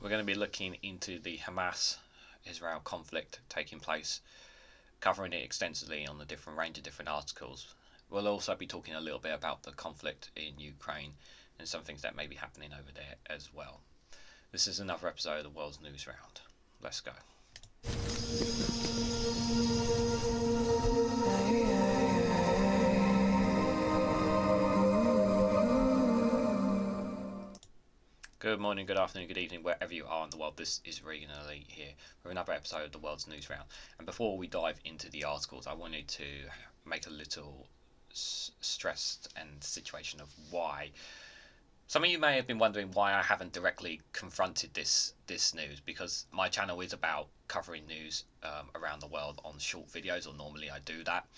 We're going to be looking into the Hamas-Israel conflict taking place, covering it extensively on the different range of different articles. We'll also be talking a little bit about the conflict in Ukraine and some things that may be happening over there as well. This is another episode of the World's Newsround. Let's go. Good morning, good afternoon, good evening, wherever you are in the world. This is REGANELITE here with another episode of the World's Newsround. And before we dive into the articles, I wanted to make a little stressed and situation of why. Some of you may have been wondering why I haven't directly confronted this news, because my channel is about covering news around the world on short videos, or normally I do that,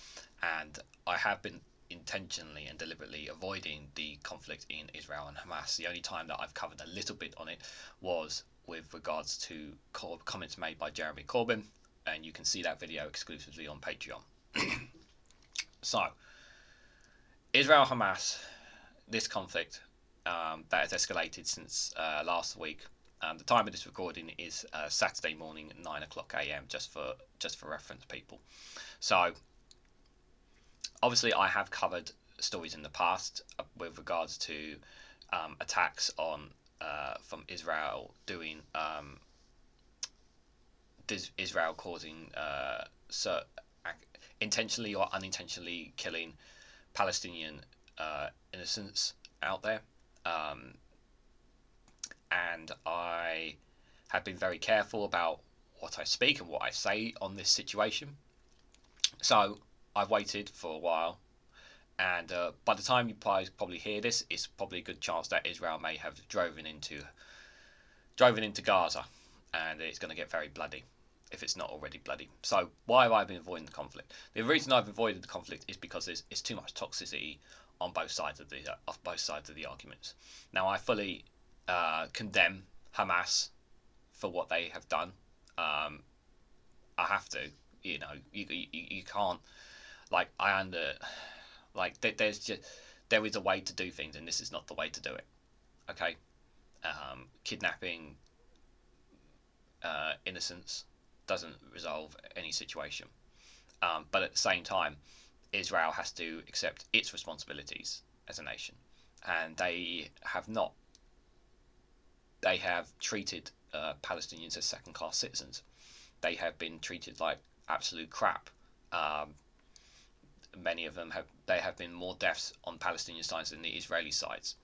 and I have been intentionally and deliberately avoiding the conflict in Israel and Hamas. The only time that I've covered a little bit on it was with regards to comments made by Jeremy Corbyn, and you can see that video exclusively on Patreon. So, Israel-Hamas, this conflict that has escalated since last week. The time of this recording is Saturday morning at 9 o'clock AM, just for reference, people. So, obviously, I have covered stories in the past with regards to attacks on from Israel doing Israel causing intentionally or unintentionally killing Palestinian innocents out there, and I have been very careful about what I speak and what I say on this situation. So I've waited for a while, and by the time you probably hear this, it's probably a good chance that Israel may have driven into Gaza, and it's going to get very bloody, if it's not already bloody. So why have I been avoiding the conflict? The reason I've avoided the conflict is because there's too much toxicity on both sides of the arguments. Now, I fully condemn Hamas for what they have done. I have to, you can't. There is a way to do things, and this is not the way to do it. Okay, kidnapping innocents doesn't resolve any situation. But at the same time, Israel has to accept its responsibilities as a nation, and they have not. They have treated Palestinians as second-class citizens. They have been treated like absolute crap. Many of them have been more deaths on Palestinian sides than the Israeli sides.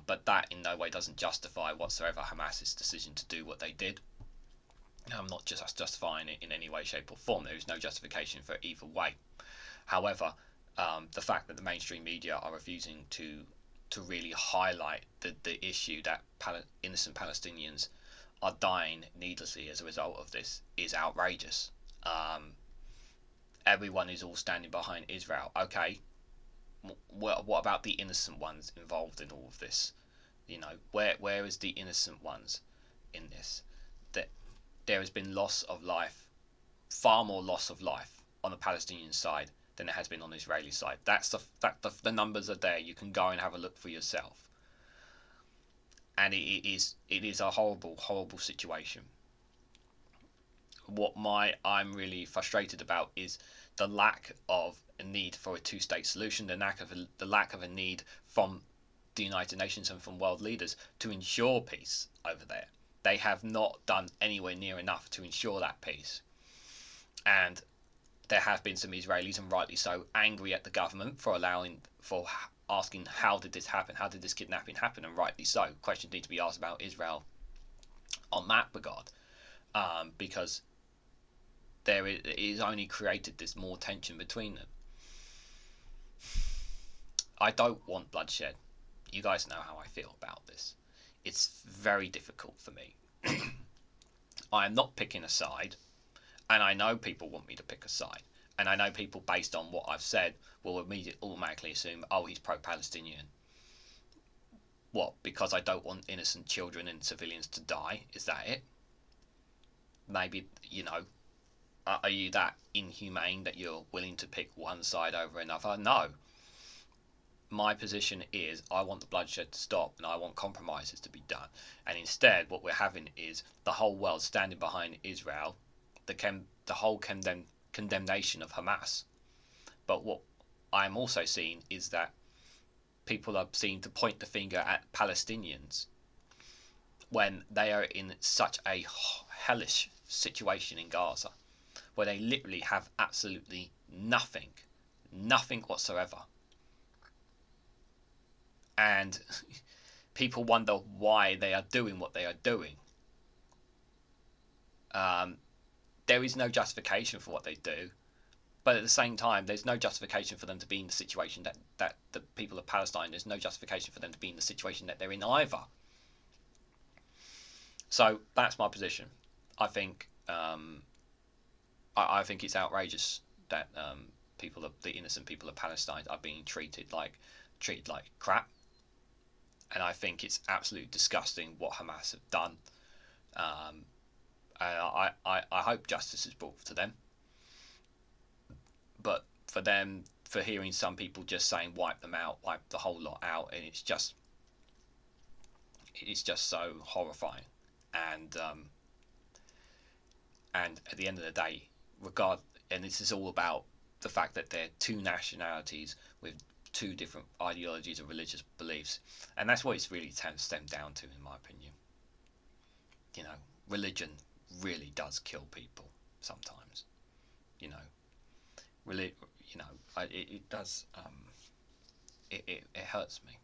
But that in no way doesn't justify whatsoever Hamas's decision to do what they did. I'm not just justifying it in any way, shape or form. There is no justification for either way. However, the fact that the mainstream media are refusing to really highlight the issue that innocent Palestinians are dying needlessly as a result of this is outrageous. Everyone is all standing behind Israel. Okay, what about the innocent ones involved in all of this? Where is the innocent ones in this? That there has been loss of life, far more loss of life on the Palestinian side than there has been on the Israeli side. The numbers are there. You can go and have a look for yourself. And it is a horrible, horrible situation. What I'm really frustrated about is the lack of a need for a two-state solution, the lack of a need from the United Nations and from world leaders to ensure peace over there. They have not done anywhere near enough to ensure that peace. And there have been some Israelis, and rightly so, angry at the government for asking how did this happen, how did this kidnapping happen, and rightly so. Questions need to be asked about Israel on that regard, because it is only created this more tension between them. I don't want bloodshed. You guys know how I feel about this. It's very difficult for me. I am not picking a side, and I know people want me to pick a side, and I know people, based on what I've said, will automatically assume, oh, he's pro-Palestinian. What, because I don't want innocent children and civilians to die? Is that it? Maybe, are you that inhumane that you're willing to pick one side over another? No. my position is I want the bloodshed to stop and I want compromises to be done. And instead, what we're having is the whole world standing behind Israel, the whole condemnation of Hamas. But what I'm also seeing is that people are seen to point the finger at Palestinians when they are in such a hellish situation in Gaza, where they literally have absolutely nothing whatsoever. And people wonder why they are doing what they are doing. There is no justification for what they do, but at the same time, there's no justification for them to be in the situation that the people of Palestine, there's no justification for them to be in the situation that they're in either. So that's my position. I think I think it's outrageous that the innocent people of Palestine are being treated like crap, and I think it's absolutely disgusting what Hamas have done. And I hope justice is brought to them. But for hearing some people just saying wipe them out, wipe the whole lot out, and it's just so horrifying. And at the end of the day, and this is all about the fact that they're two nationalities with two different ideologies or religious beliefs, and that's what it's really stemmed down to, in my opinion. You know, religion really does kill people sometimes. You know, it does. It hurts me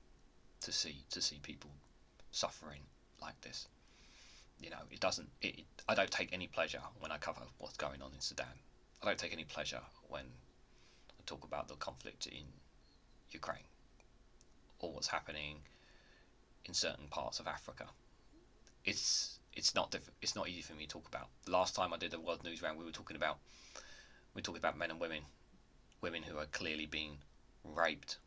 to see people suffering like this. You know, it doesn't. I don't take any pleasure when I cover what's going on in Sudan. I don't take any pleasure when I talk about the conflict in Ukraine or what's happening in certain parts of Africa. It's not easy for me to talk about. The last time I did a World Newsround, we were talking about men and women who are clearly being raped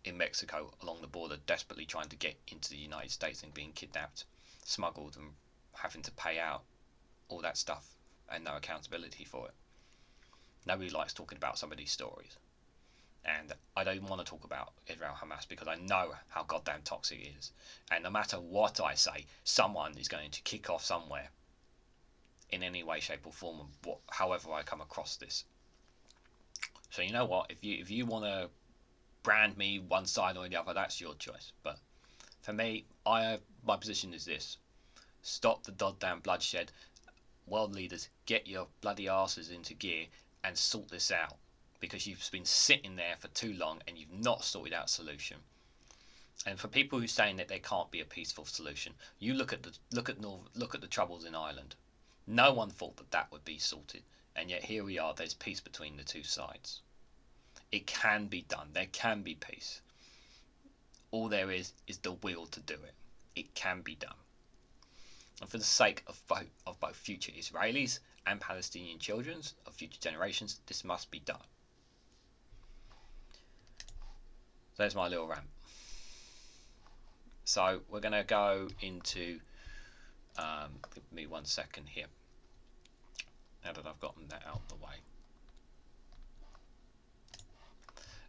in Mexico along the border, desperately trying to get into the United States and being kidnapped, smuggled, and having to pay out all that stuff and no accountability for it. Nobody likes talking about some of these stories, and I don't want to talk about Israel-Hamas because I know how goddamn toxic it is, and no matter what I say, someone is going to kick off somewhere in any way, shape or form, however I come across this. So you know what, if you want to brand me one side or the other, that's your choice. But for me, my position is this: stop the goddamn bloodshed. World leaders, get your bloody asses into gear and sort this out, because you've been sitting there for too long and you've not sorted out a solution. And for people who are saying that there can't be a peaceful solution, you look at the troubles in Ireland. No one thought that would be sorted, and yet here we are. There's peace between the two sides. It can be done. There can be peace. All there is the will to do it. It can be done. And for the sake of both future Israelis and Palestinian children, of future generations, this must be done. There's my little rant. So we're going to go into, give me 1 second here, now that I've gotten that out of the way.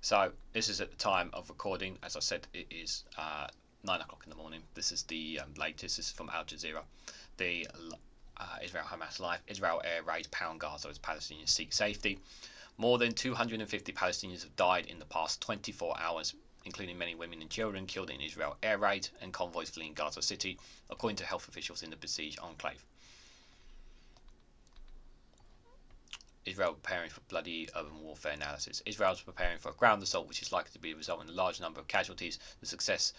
So this is at the time of recording. As I said, it is 9 o'clock in the morning. This is the latest. This is from Al Jazeera. The Israel-Hamas live. Israel air raid pound Gaza as Palestinians seek safety. More than 250 Palestinians have died in the past 24 hours, including many women and children killed in Israel air raid and convoys fleeing Gaza City, according to health officials in the besieged enclave. Israel preparing for bloody urban warfare analysis. Israel is preparing for a ground assault which is likely to be result in a large number of casualties, the success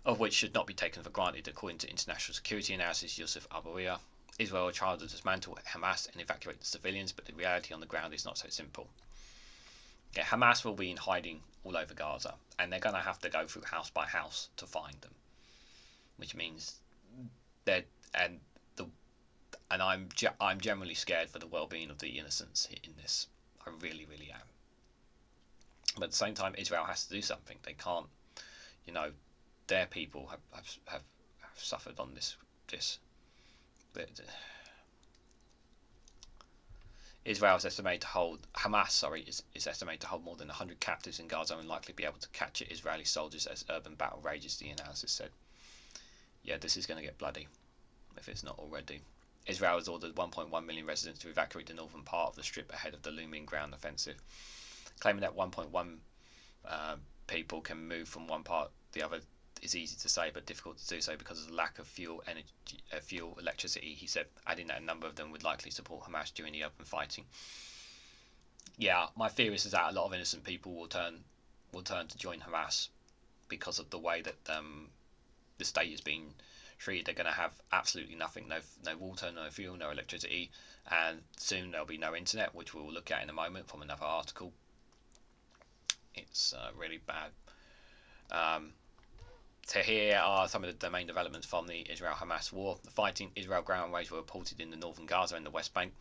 of which should not be taken for granted, according to international security analysis Yusuf Aburia. Israel will try to dismantle Hamas and evacuate the civilians, but the reality on the ground is not so simple. Yeah, Hamas will be in hiding all over Gaza, and they're going to have to go through house by house to find them, which means they're and I'm generally scared for the well-being of the innocents in this. I really, really am. But at the same time, Israel has to do something. They can't, their people have suffered on this. is estimated to hold more than 100 captives in Gaza and likely be able to capture Israeli soldiers as urban battle rages, the analysis said. Yeah, this is going to get bloody, if it's not already. Israel has ordered 1.1 million residents to evacuate the northern part of the Strip ahead of the looming ground offensive, claiming that 1.1 people can move from one part to the other is easy to say but difficult to do so because of the lack of fuel, electricity, he said, adding that a number of them would likely support Hamas during the open fighting. Yeah, my fear is that a lot of innocent people will turn to join Hamas because of the way that the state is being treated. They're going to have absolutely nothing, no water, no fuel, no electricity, and soon there'll be no internet, which we'll look at in a moment from another article. It's really bad. So here are some of the main developments from the Israel-Hamas war. The fighting Israel ground raids were reported in the northern Gaza and the West Bank.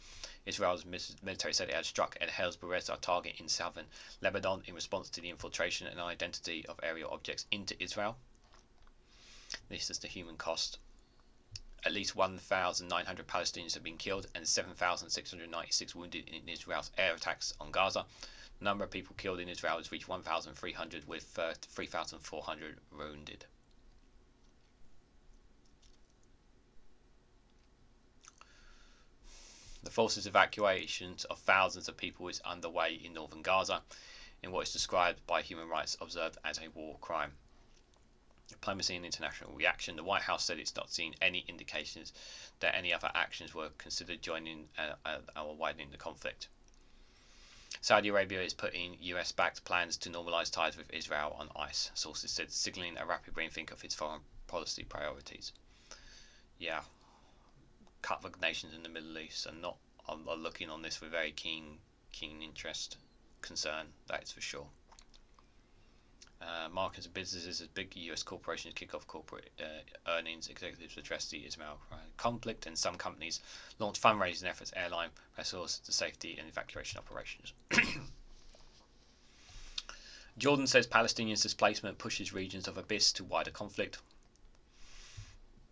Israel's military said it had struck El Hezbollah, a target in southern Lebanon, in response to the infiltration and identity of aerial objects into Israel. This is the human cost. At least 1,900 Palestinians have been killed and 7,696 wounded in Israel's air attacks on Gaza. The number of people killed in Israel has reached 1,300, with 3,400 wounded. The forces' evacuations of thousands of people is underway in northern Gaza in what is described by human rights observed as a war crime. Diplomacy and international reaction. The White House said it's not seen any indications that any other actions were considered joining or widening the conflict. Saudi Arabia is putting US-backed plans to normalise ties with Israel on ice, sources said, signalling a rapid rethink of its foreign policy priorities. Yeah, a couple of nations in the Middle East are looking on this with very keen interest, concern, that's for sure. Markets and businesses as big US corporations kick off corporate earnings, executives address the Israel conflict, and some companies launch fundraising efforts, airline resources to safety and evacuation operations. Jordan says Palestinians' displacement pushes regions of Abyss to wider conflict.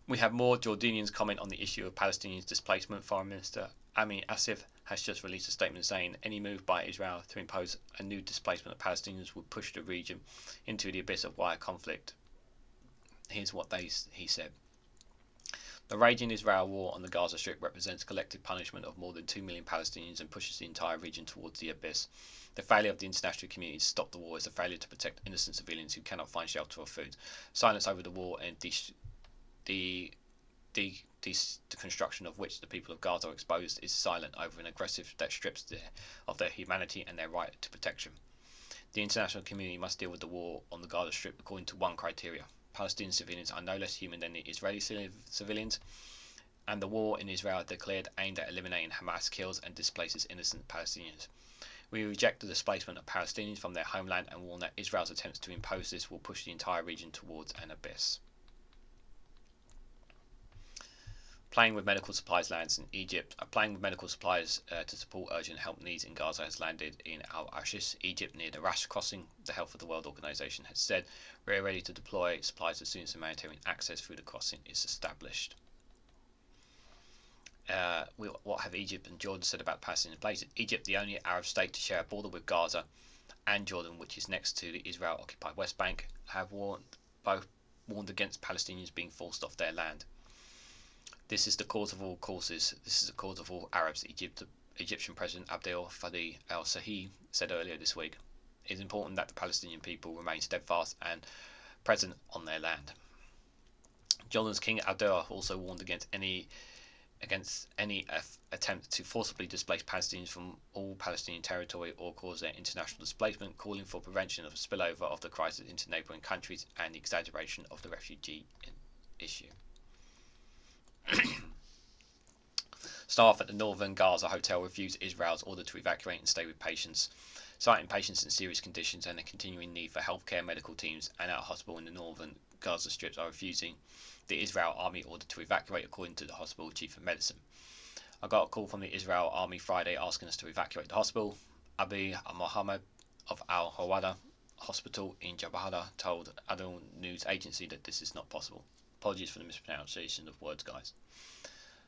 We have more Jordanians comment on the issue of Palestinians' displacement. Foreign Minister Ami Asif has just released a statement saying any move by Israel to impose a new displacement of Palestinians would push the region into the abyss of wider conflict. Here's what he said. The raging Israel war on the Gaza Strip represents collective punishment of more than 2 million Palestinians and pushes the entire region towards the abyss. The failure of the international community to stop the war is a failure to protect innocent civilians who cannot find shelter or food. Silence over the war and the construction of which the people of Gaza are exposed is silent over an aggressive that strips of their humanity and their right to protection. The international community must deal with the war on the Gaza Strip according to one criteria. Palestinian civilians are no less human than the Israeli civilians, and the war in Israel declared aimed at eliminating Hamas kills and displaces innocent Palestinians. We reject the displacement of Palestinians from their homeland and warn that Israel's attempts to impose this will push the entire region towards an abyss. Plane with medical supplies lands in Egypt. A plane with medical supplies to support urgent help needs in Gaza has landed in Al-Ashish, Egypt, near the Rash crossing. The Health of the World Organization has said we are ready to deploy supplies as soon as humanitarian access through the crossing is established. What have Egypt and Jordan said about Palestinian places? Egypt, the only Arab state to share a border with Gaza, and Jordan, which is next to the Israel-occupied West Bank, have warned against Palestinians being forced off their land. This is the cause of all causes. This is the cause of all Arabs. Egyptian President Abdel Fattah el-Sisi said earlier this week. It is important that the Palestinian people remain steadfast and present on their land. Jordan's King Abdullah also warned against any attempt to forcibly displace Palestinians from all Palestinian territory or cause their international displacement, calling for prevention of a spillover of the crisis into neighbouring countries and the exaggeration of the refugee issue. Staff at the northern Gaza hotel refused Israel's order to evacuate and stay with patients, citing patients in serious conditions and a continuing need for healthcare. Medical teams and our hospital in the northern Gaza Strip are refusing the Israel Army order to evacuate, according to the hospital chief of medicine. I got a call from the Israel Army Friday asking us to evacuate the hospital. Abi Mohammed of Al-Hawada Hospital in Jabhada told Adil News Agency that this is not possible. Apologies for the mispronunciation of words, guys.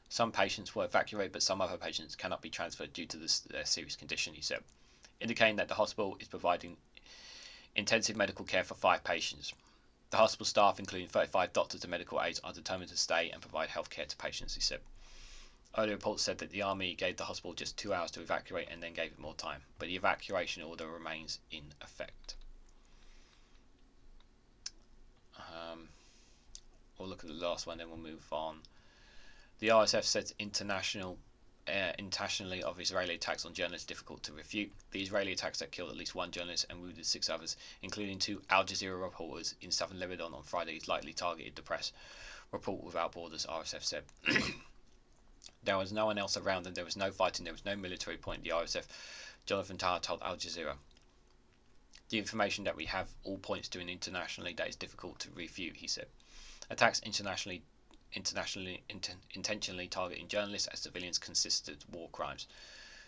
Some patients were evacuated, but some other patients cannot be transferred due to their serious condition, he said, indicating that the hospital is providing intensive medical care for 5 patients. The hospital staff, including 35 doctors and medical aides, are determined to stay and provide health care to patients, he said. Earlier reports said that the army gave the hospital just 2 hours to evacuate and then gave it more time, but the evacuation order remains in effect. We'll look at the last one, then we'll move on. The RSF says internationally of Israeli attacks on journalists difficult to refute. The Israeli attacks that killed at least 1 journalist and wounded 6 others, including 2 Al Jazeera reporters in southern Lebanon on Friday, likely targeted the press. Report Without Borders, RSF said. There was no one else around and there was no fighting, there was no military point, the RSF Jonathan Taha told Al Jazeera. The information that we have all points to an internationally that is difficult to refute, he said. Attacks intentionally targeting journalists as civilians considered war crimes.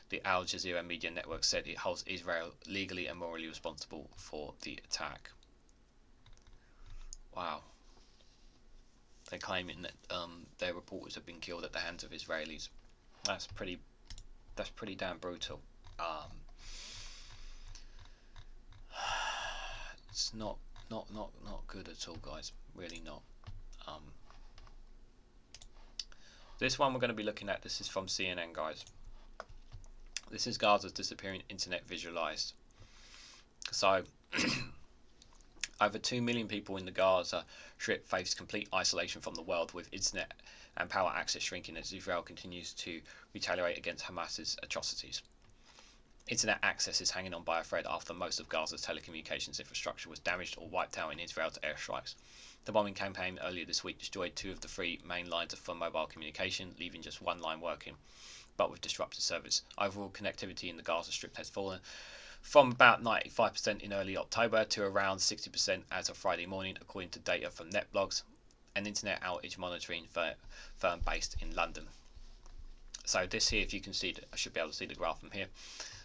The Al Jazeera media network said it holds Israel legally and morally responsible for the attack. Wow. They're claiming that their reporters have been killed at the hands of Israelis. That's pretty damn brutal. It's not good at all, guys. Really not. This one we're going to be looking at, this is from CNN, guys. This is Gaza's disappearing internet visualized. So, over 2 million people in the Gaza Strip face complete isolation from the world, with internet and power access shrinking as Israel continues to retaliate against Hamas's atrocities. Internet access is hanging on by a thread after most of Gaza's telecommunications infrastructure was damaged or wiped out in Israel's airstrikes. The bombing campaign earlier this week destroyed 2 of the 3 main lines for mobile communication, leaving just 1 line working, but with disrupted service. Overall connectivity in the Gaza Strip has fallen from about 95% in early October to around 60% as of Friday morning, according to data from NetBlogs, an internet outage monitoring firm based in London. So this here, if you can see, I should be able to see the graph from here.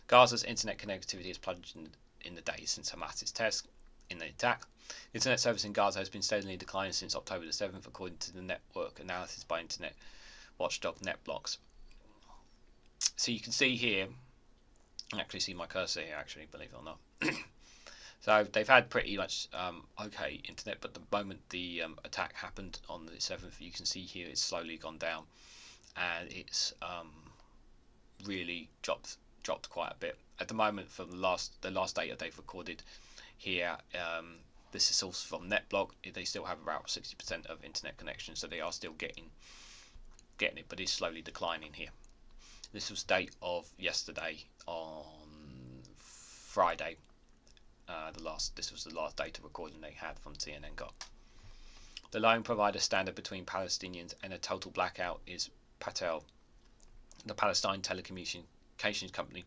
Gaza's internet connectivity has plunged in the days since Hamas's test in the attack. Internet service in Gaza has been steadily declining since October the 7th, according to the network analysis by internet watchdog NetBlogs. So you can see here, I actually see my cursor here, actually, believe it or not. So they've had pretty much okay internet, but the moment the attack happened on the 7th, you can see here it's slowly gone down, and it's really dropped quite a bit. At the moment, for the last data they've recorded here, this is also from NetBlog. They still have about 60% of internet connection, so they are still getting it, but it's slowly declining here. This was date of yesterday on Friday. This was the last data recording they had from CNN got. The lone provider standard between Palestinians and a total blackout is Patel, the Palestine telecommunications company.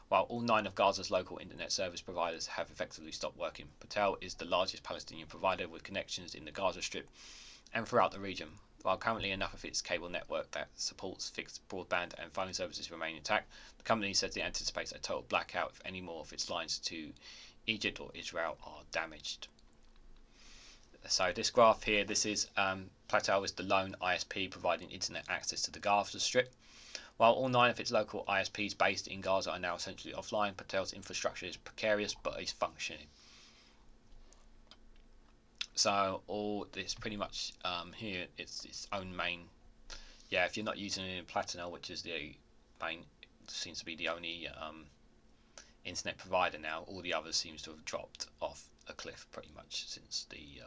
While all 9 of Gaza's local internet service providers have effectively stopped working, Patel is the largest Palestinian provider with connections in the Gaza Strip and throughout the region. While currently enough of its cable network that supports fixed broadband and phone services remain intact, the company says it anticipates a total blackout if any more of its lines to Egypt or Israel are damaged. So this graph here, this is Patel is the lone ISP providing internet access to the Gaza Strip. While all 9 of its local ISPs based in Gaza are now essentially offline, Patel's infrastructure is precarious but is functioning. So all this pretty much here, it's its own main. Yeah, if you're not using it in Platinum, which is the main, seems to be the only internet provider now, all the others seems to have dropped off a cliff pretty much since the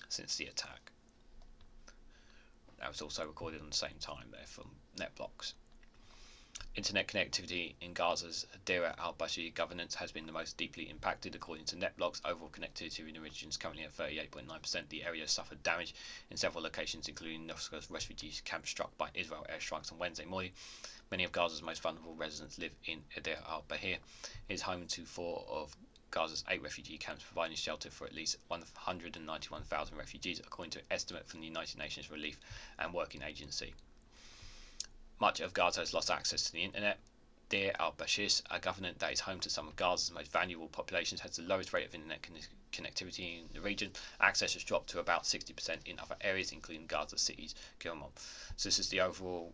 since the attack. That was also recorded on the same time there from NetBlocks. Internet connectivity in Gaza's Deir al-Bashir governance has been the most deeply impacted, according to NetBlocks. Overall connectivity in the region is currently at 38.9%. The area suffered damage in several locations, including Nusra's refugee camp struck by Israel airstrikes on Wednesday morning. Many of Gaza's most vulnerable residents live in Deir al-Bahir. It is home to 4 of Gaza's 8 refugee camps, providing shelter for at least 191,000 refugees, according to an estimate from the United Nations Relief and Working Agency. Much of Gaza has lost access to the internet. Deir al-Bashir, a government that is home to some of Gaza's most valuable populations, has the lowest rate of internet connectivity in the region. Access has dropped to about 60% in other areas, including Gaza City's Gilmore. So this is the overall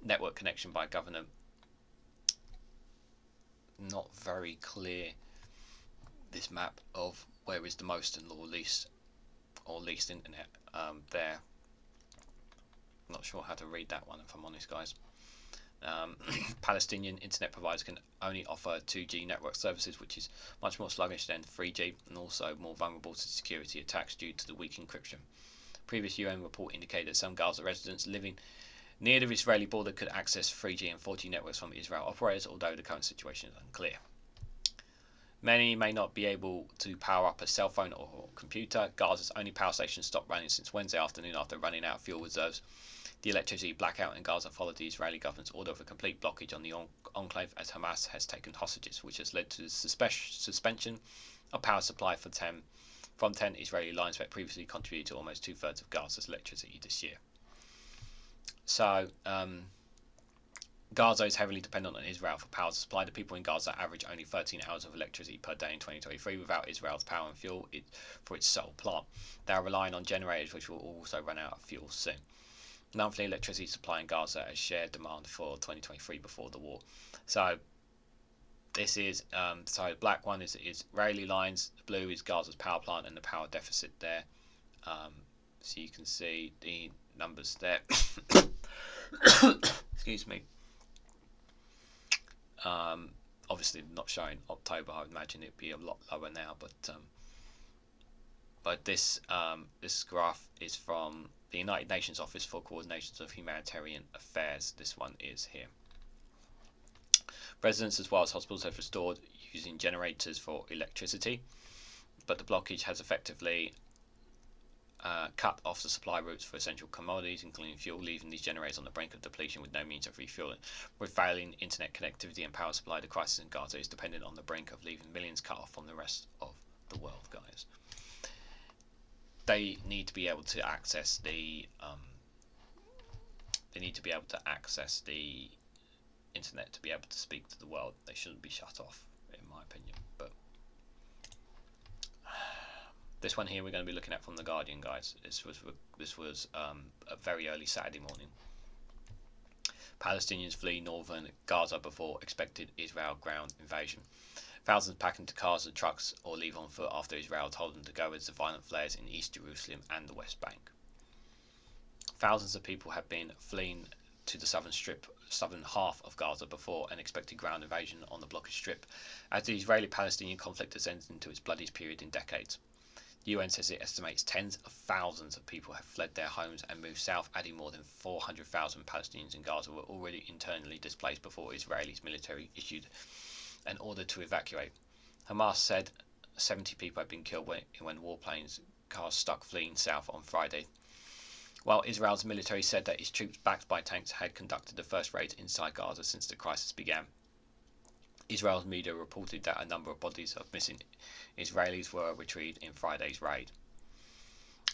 network connection by government. Not very clear, this map of where is the most and least internet there. Not sure how to read that one, if I'm honest, guys. Palestinian internet providers can only offer 2G network services, which is much more sluggish than 3G and also more vulnerable to security attacks due to the weak encryption. Previous UN report indicated that some Gaza residents living near the Israeli border could access 3G and 4G networks from Israel operators, although the current situation is unclear. Many may not be able to power up a cell phone or computer. Gaza's only power station stopped running since Wednesday afternoon after running out of fuel reserves. The electricity blackout in Gaza followed the Israeli government's order of a complete blockage on the enclave as Hamas has taken hostages, which has led to the suspension of power supply from 10 Israeli lines that previously contributed to almost 2/3 of Gaza's electricity this year. So, Gaza is heavily dependent on Israel for power supply. The people in Gaza average only 13 hours of electricity per day in 2023 without Israel's power and fuel for its sole plant. They are relying on generators which will also run out of fuel soon. Monthly electricity supply in Gaza has shared demand for 2023 before the war. So this is the black one is Israeli lines, the blue is Gaza's power plant and the power deficit there. So you can see the numbers there. Excuse me. Obviously not showing October. I would imagine it'd be a lot lower now, but this graph is from the United Nations Office for Coordination of Humanitarian Affairs. This one is here. Residents as well as hospitals have restored using generators for electricity, but the blockage has effectively cut off the supply routes for essential commodities, including fuel, leaving these generators on the brink of depletion with no means of refueling. With failing internet connectivity and power supply, the crisis in Gaza is dependent on the brink of leaving millions cut off from the rest of the world, guys. They need to be able to access the internet to be able to speak to the world. They shouldn't be shut off, in my opinion. But this one here we're going to be looking at from The Guardian, guys. This was a very early Saturday morning. Palestinians flee northern Gaza before expected Israel ground invasion. Thousands pack into cars and trucks or leave on foot after Israel told them to go as the violent flares in East Jerusalem and the West Bank. Thousands of people have been fleeing to the southern half of Gaza before an expected ground invasion on the blockade strip, as the Israeli-Palestinian conflict has entered into its bloodiest period in decades. The UN says it estimates tens of thousands of people have fled their homes and moved south, adding more than 400,000 Palestinians in Gaza were already internally displaced before Israel's military issued an order to evacuate. Hamas said 70 people had been killed when warplanes cars stuck fleeing south on Friday, while Israel's military said that its troops backed by tanks had conducted the first raids inside Gaza since the crisis began. Israel's media reported that a number of bodies of missing Israelis were retrieved in Friday's raid.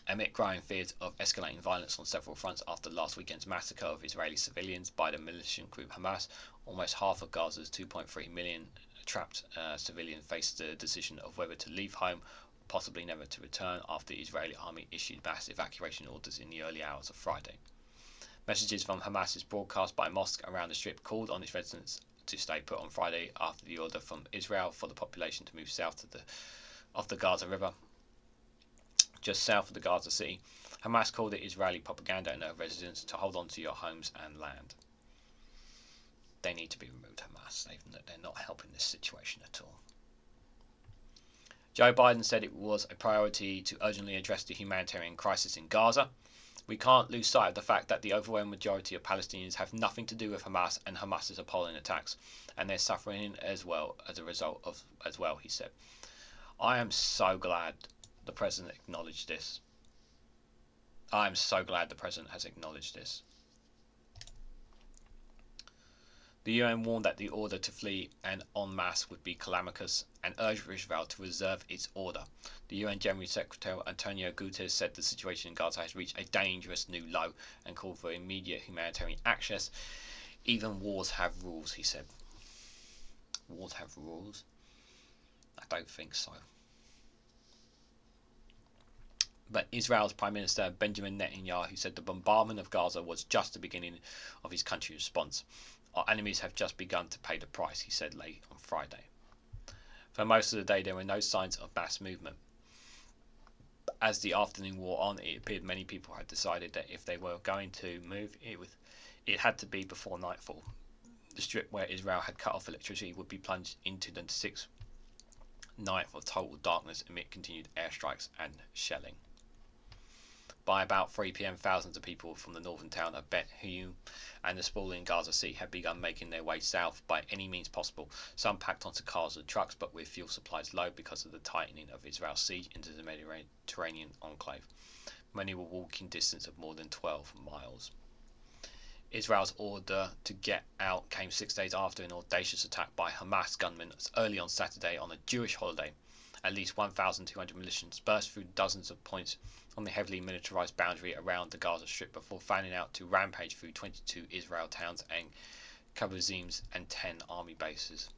Amid growing fears of escalating violence on several fronts after last weekend's massacre of Israeli civilians by the militant group Hamas, almost half of Gaza's 2.3 million trapped civilians face the decision of whether to leave home, possibly never to return, after the Israeli army issued mass evacuation orders in the early hours of Friday. Messages from Hamas's broadcast by mosques around the strip called on its residents to stay put on Friday after the order from Israel for the population to move south of the Gaza River, just south of the Gaza City. Hamas called it Israeli propaganda and urged residents to hold on to your homes and land. They need to be removed, Hamas. They're not helping this situation at all. Joe Biden said it was a priority to urgently address the humanitarian crisis in Gaza. We can't lose sight of the fact that the overwhelming majority of Palestinians have nothing to do with Hamas and Hamas's appalling attacks, and they're suffering as well as a result of, he said. I am so glad the President acknowledged this. I am so glad the President has acknowledged this. The UN warned that the order to flee and en masse would be calamitous and urged Israel to reserve its order. The UN General Secretary Antonio Guterres said the situation in Gaza has reached a dangerous new low and called for immediate humanitarian access Even wars have rules, he said. Wars have rules? I don't think so. But Israel's Prime Minister Benjamin Netanyahu said the bombardment of Gaza was just the beginning of his country's response. Our enemies have just begun to pay the price, he said late on Friday. For most of the day, there were no signs of mass movement. As the afternoon wore on, it appeared many people had decided that if they were going to move, it had to be before nightfall. The strip where Israel had cut off electricity would be plunged into the sixth night of total darkness amid continued airstrikes and shelling. By about 3 p.m, thousands of people from the northern town of Bet Hanoun and the sprawling Gaza Sea had begun making their way south by any means possible, some packed onto cars and trucks but with fuel supplies low because of the tightening of Israel's siege into the Mediterranean enclave. Many were walking distance of more than 12 miles. Israel's order to get out came 6 days after an audacious attack by Hamas gunmen early on Saturday on a Jewish holiday. At least 1,200 militias burst through dozens of points on the heavily militarized boundary around the Gaza Strip before fanning out to rampage through 22 Israel towns and kibbutzim and 10 army bases.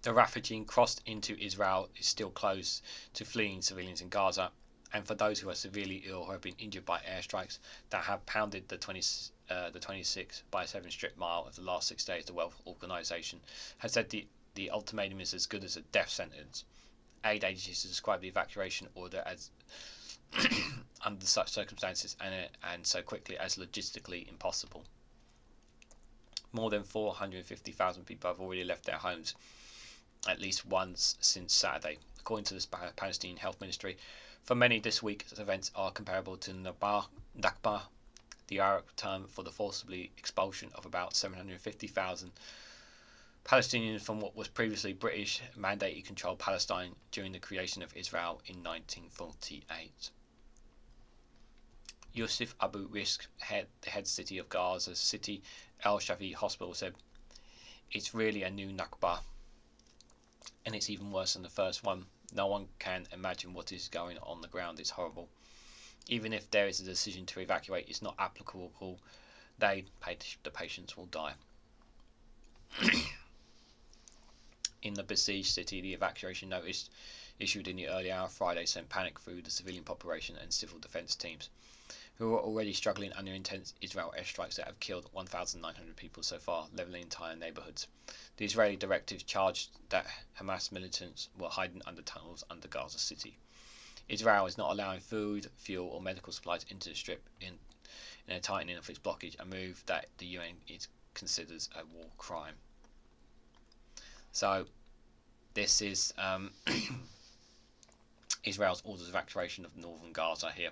The Rafah crossed into Israel is still closed to fleeing civilians in Gaza, and for those who are severely ill or have been injured by airstrikes that have pounded the 26 by 7 strip mile of the last 6 days, the World Organization has said the ultimatum is as good as a death sentence. Aid agencies describe the evacuation order as under such circumstances and so quickly as logistically impossible. More than 450,000 people have already left their homes at least once since Saturday, according to the Palestinian Health Ministry. For many, this week's events are comparable to Nakba, the Arabic term for the forcibly expulsion of about 750,000 Palestinians from what was previously British mandated controlled Palestine during the creation of Israel in 1948. Yusuf Abu Rizk, the head city of Gaza's City El Shafi Hospital, said, "It's really a new Nakba, and it's even worse than the first one. No one can imagine what is going on the ground. It's horrible. Even if there is a decision to evacuate, it's not applicable. The patients will die." In the besieged city, the evacuation notice issued in the early hour of Friday sent panic through the civilian population and civil defense teams, who are already struggling under intense Israel airstrikes that have killed 1,900 people so far, leveling entire neighborhoods. The Israeli directive charged that Hamas militants were hiding under tunnels under Gaza City. Israel is not allowing food, fuel, or medical supplies into the strip in a tightening of its blockage, a move that the UN considers a war crime. So, this is Israel's orders of evacuation of northern Gaza here.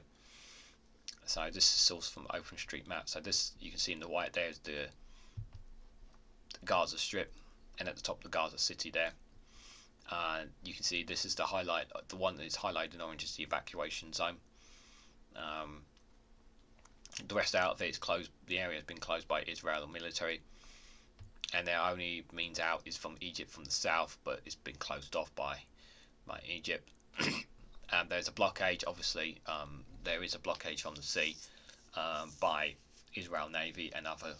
So this is sourced from OpenStreetMap. So this, you can see in the white there is the Gaza Strip, and at the top the Gaza City there. You can see this is the highlight. The one that is highlighted in orange is the evacuation zone. The rest out of it is closed. The area has been closed by Israel military, and their only means out is from Egypt from the south, but it's been closed off by Egypt. There's a blockade, obviously. There is a blockade from the sea by Israel Navy and others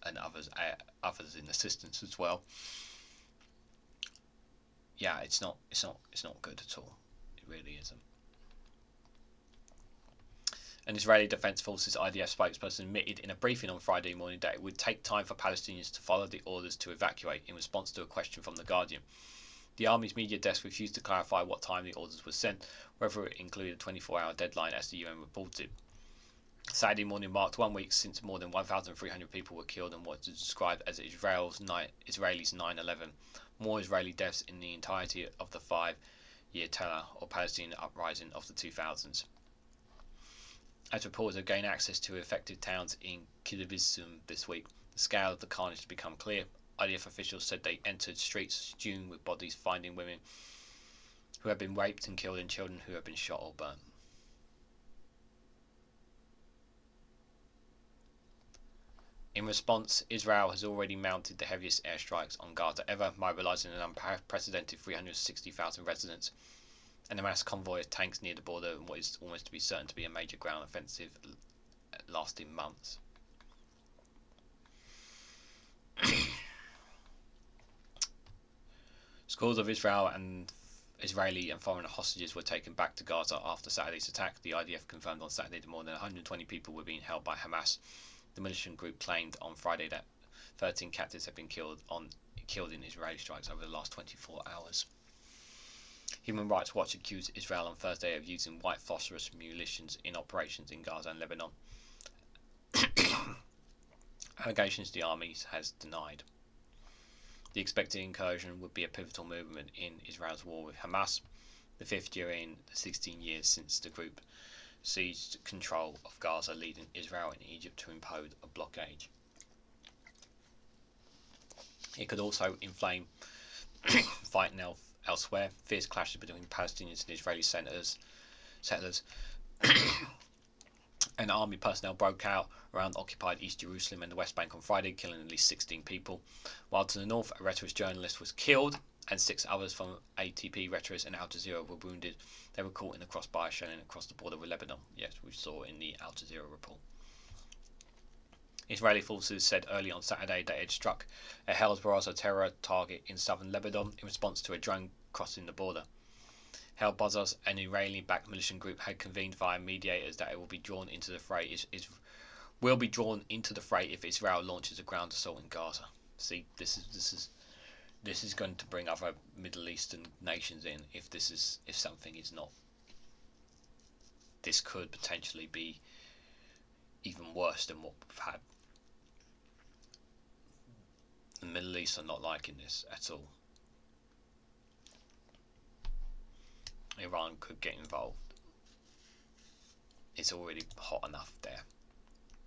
in assistance as well. Yeah, it's not good at all. It really isn't. An Israeli Defense Forces IDF spokesperson admitted in a briefing on Friday morning that it would take time for Palestinians to follow the orders to evacuate in response to a question from The Guardian. The Army's media desk refused to clarify what time the orders were sent, whether it included a 24-hour deadline as the UN reported. Saturday morning marked 1 week since more than 1,300 people were killed in what is described as Israelis 9/11, more Israeli deaths in the entirety of the 5-year terror or Palestinian uprising of the 2000s. As reporters have gained access to affected towns in kibbutzim this week, the scale of the carnage has become clear. IDF officials said they entered streets strewn with bodies, finding women who have been raped and killed and children who have been shot or burnt. In response, Israel has already mounted the heaviest airstrikes on Gaza ever, mobilizing an unprecedented 360,000 residents and a mass convoy of tanks near the border in what is almost to be certain to be a major ground offensive lasting months. Scores of Israeli and foreign hostages were taken back to Gaza after Saturday's attack. The IDF confirmed on Saturday that more than 120 people were being held by Hamas. The militant group claimed on Friday that 13 captives have been killed in Israeli strikes over the last 24 hours. Human Rights Watch accused Israel on Thursday of using white phosphorus munitions in operations in Gaza and Lebanon. Allegations the army has denied. The expected incursion would be a pivotal movement in Israel's war with Hamas, the fifth during the 16 years since the group seized control of Gaza, leading Israel and Egypt to impose a blockade. It could also inflame fighting elsewhere. Fierce clashes between Palestinians and Israeli settlers and army personnel broke out around occupied East Jerusalem and the West Bank on Friday, killing at least 16 people. While to the north, a Reuters journalist was killed and 6 others from ATP, Reuters and Al Jazeera were wounded. They were caught in a crossfire shelling across the border with Lebanon. Yes, we saw in the Al Jazeera report. Israeli forces said early on Saturday that it had struck a Hezbollah terror target in southern Lebanon in response to a drone crossing the border. Hezbollah, an Iranian-backed militant group, had convened via mediators that it will be drawn into the fray. If Israel launches a ground assault in Gaza. See, this is going to bring other Middle Eastern nations in. If something is not, this could potentially be even worse than what we've had. The Middle East are not liking this at all. Iran could get involved. It's already hot enough there.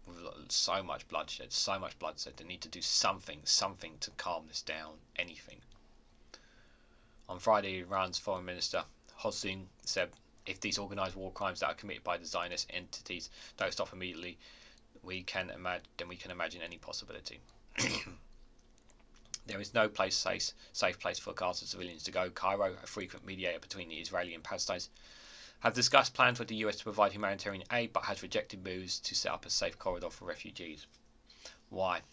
With so much bloodshed. They need to do something to calm this down. Anything. On Friday, Iran's foreign minister Hossein said, "If these organised war crimes that are committed by the Zionist entities don't stop immediately, we can imagine any possibility." There is no safe place for Gaza civilians to go. Cairo, a frequent mediator between the Israeli and Palestinians, have discussed plans with the US to provide humanitarian aid, but has rejected moves to set up a safe corridor for refugees. Why?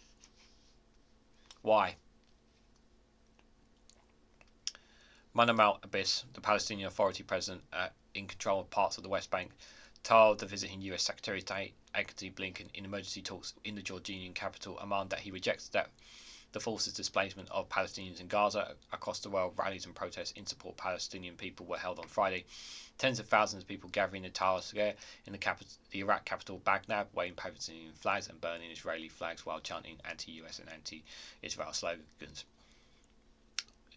Mahmoud Abbas, the Palestinian Authority president in control of parts of the West Bank, told the visiting US Secretary of State Antony Blinken in emergency talks in the Jordanian capital Amman that he rejects that the forces' displacement of Palestinians in Gaza. Across the world, rallies and protests in support of Palestinian people were held on Friday. Tens of thousands of people gathering in Tahrir Square in the Iraq capital Baghdad, waving Palestinian flags and burning Israeli flags while chanting anti-US and anti-Israel slogans.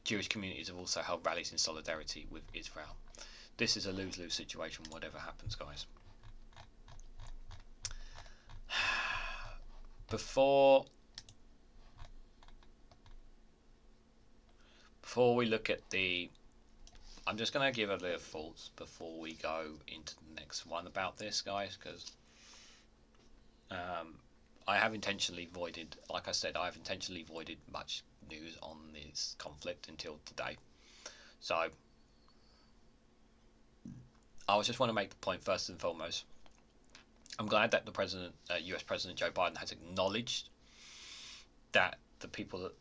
Jewish communities have also held rallies in solidarity with Israel. This is a lose-lose situation, whatever happens, guys. Before we look at I'm just going to give a little thoughts before we go into the next one about this, guys, because I have intentionally avoided, like I said, much news on this conflict until today. So I just want to make the point first and foremost. I'm glad that the US President Joe Biden has acknowledged that the people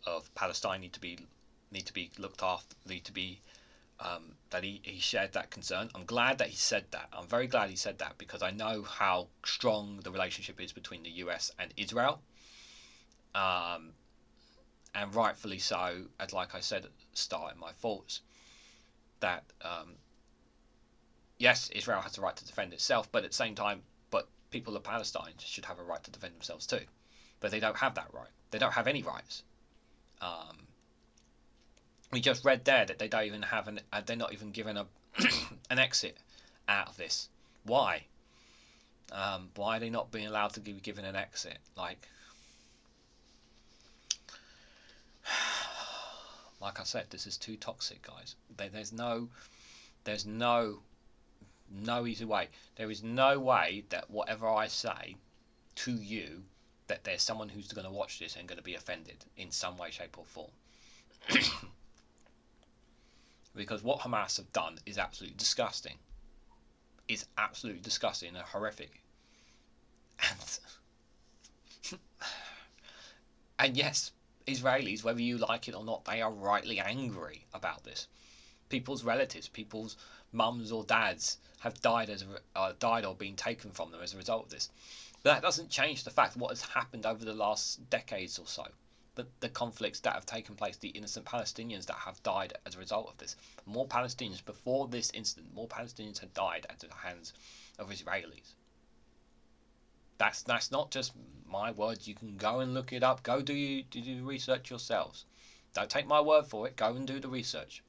of Palestine need to be looked after, that he shared that concern. I'm glad that he said that. I'm very glad he said that, because I know how strong the relationship is between the US and Israel, and rightfully so. As like I said at the start in my thoughts, that yes, Israel has the right to defend itself, but at the same time, people of Palestine should have a right to defend themselves too. But they don't have that right. They don't have any rights. We just read there that they don't even have they're not even given an exit out of this. Why? Why are they not being allowed to be given an exit? Like I said, this is too toxic, guys. There's no easy way. There is no way that whatever I say to you, that there's someone who's going to watch this and going to be offended in some way, shape or form. Because what Hamas have done is absolutely disgusting. It's absolutely disgusting and horrific. And yes, Israelis, whether you like it or not, they are rightly angry about this. People's relatives, people's mums or dads have died died or been taken from them as a result of this. But that doesn't change the fact what has happened over the last decades or so. The conflicts that have taken place, the innocent Palestinians that have died as a result of this. More Palestinians, before this incident, more Palestinians had died at the hands of Israelis. That's not just my words. You can go and look it up. Go do the research yourselves. Don't take my word for it. Go and do the research.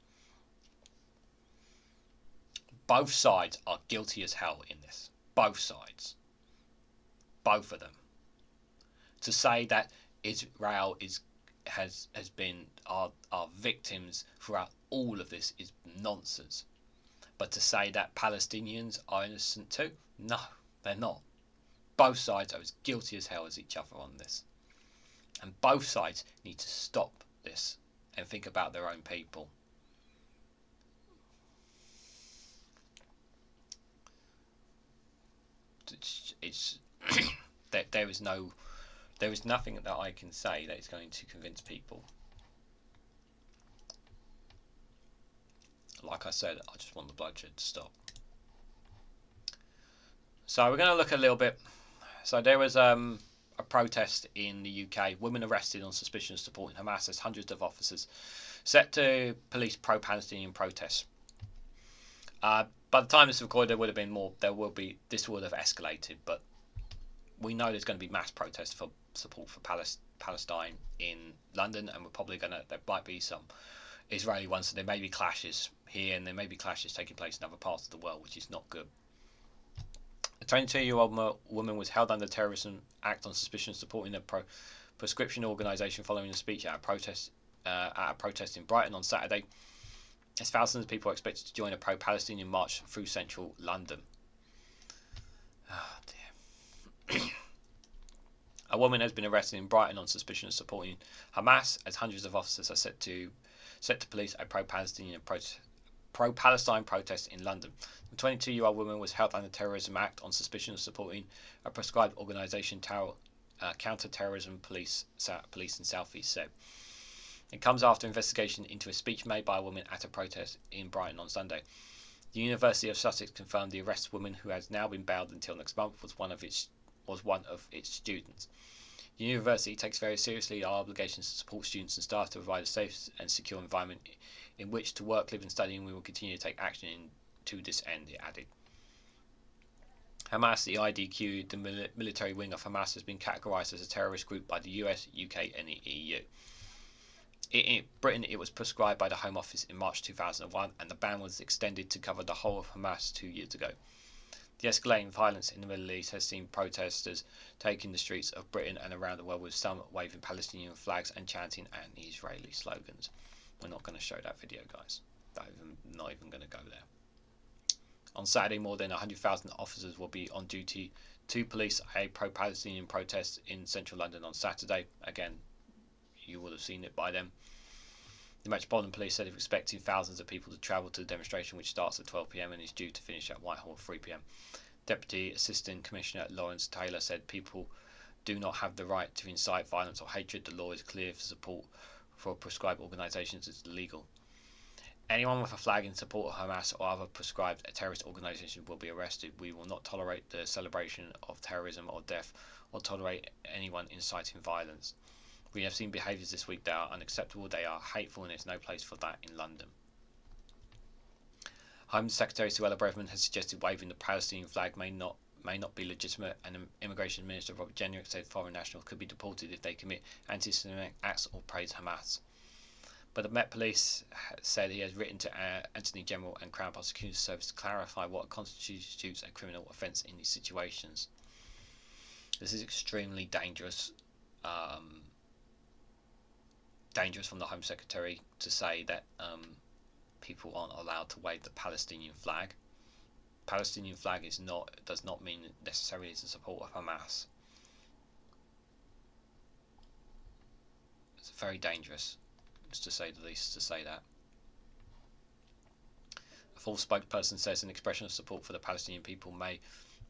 Both sides are guilty as hell in this. Both sides. Both of them. To say that Israel has been our victims throughout all of this is nonsense. But to say that Palestinians are innocent too, no, they're not. Both sides are as guilty as hell as each other on this. And both sides need to stop this and think about their own people. It's there is nothing that I can say that is going to convince people. Like I said, I just want the bloodshed to stop. So we're going to look a little bit. So there was a protest in the UK. Women arrested on suspicion of supporting Hamas as hundreds of officers set to police pro-Palestinian protests. By the time this is recorded, there would have been more. This would have escalated, but we know there's going to be mass protests for support for Palestine in London, and there might be some Israeli ones. So there may be clashes here, and there may be clashes taking place in other parts of the world, which is not good. A 22-year-old woman was held under terrorism act on suspicion of supporting a proscription organisation following a speech at a protest in Brighton on Saturday, as thousands of people are expected to join a pro-Palestinian march through central London. Oh dear. A woman has been arrested in Brighton on suspicion of supporting Hamas, as hundreds of officers are set to police a pro-Palestine protest in London. The 22-year-old woman was held under Terrorism Act on suspicion of supporting a proscribed organisation, Counter-Terrorism Police in South East said. It comes after investigation into a speech made by a woman at a protest in Brighton on Sunday. The University of Sussex confirmed the arrested woman, who has now been bailed until next month, was one of its students. The university takes very seriously our obligations to support students and staff to provide a safe and secure environment in which to work, live and study, and we will continue to take action to this end, it added. Hamas, the IDQ, the military wing of Hamas, has been categorised as a terrorist group by the US, UK and the EU. In Britain, it was prescribed by the Home Office in March 2001, and the ban was extended to cover the whole of Hamas 2 years ago. The escalating violence in the Middle East has seen protesters taking the streets of Britain and around the world, with some waving Palestinian flags and chanting anti-Israeli slogans. We're not going to show that video, guys. Not even going to go there. On Saturday, more than 100,000 officers will be on duty to police a pro-Palestinian protest in central London on Saturday. Again, you will have seen it by then. The Metropolitan Police said it was expecting thousands of people to travel to the demonstration, which starts at 12 p.m. and is due to finish at Whitehall at 3 p.m. Deputy Assistant Commissioner Lawrence Taylor said people do not have the right to incite violence or hatred. The law is clear. For support for prescribed organisations is illegal. Anyone with a flag in support of Hamas or other prescribed terrorist organisation will be arrested. We will not tolerate the celebration of terrorism or death, or tolerate anyone inciting violence. We have seen behaviours this week that are unacceptable. They are hateful, and there's no place for that in London. Home Secretary Suella Braverman has suggested waving the Palestinian flag may not be legitimate, and Immigration Minister Robert Jenrick said foreign nationals could be deported if they commit anti-Semitic acts or praise Hamas. But the Met Police said he has written to Attorney General and Crown Prosecution Service to clarify what constitutes a criminal offence in these situations. This is extremely dangerous. Dangerous from the Home Secretary to say that people aren't allowed to wave the Palestinian flag. Palestinian flag does not mean necessarily it's the support of Hamas. It's very dangerous, to say the least, to say that. A full spokesperson says an expression of support for the Palestinian people may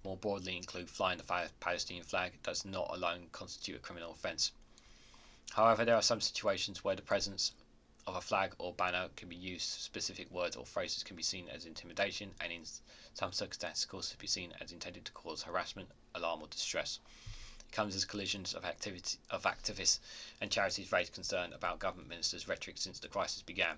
more broadly include flying the Palestinian flag. It does not alone constitute a criminal offence. However, there are some situations where the presence of a flag or banner can be used, specific words or phrases can be seen as intimidation, and in some circumstances can be seen as intended to cause harassment, alarm or distress. It comes as collisions of activists and charities raised concern about government ministers' rhetoric since the crisis began.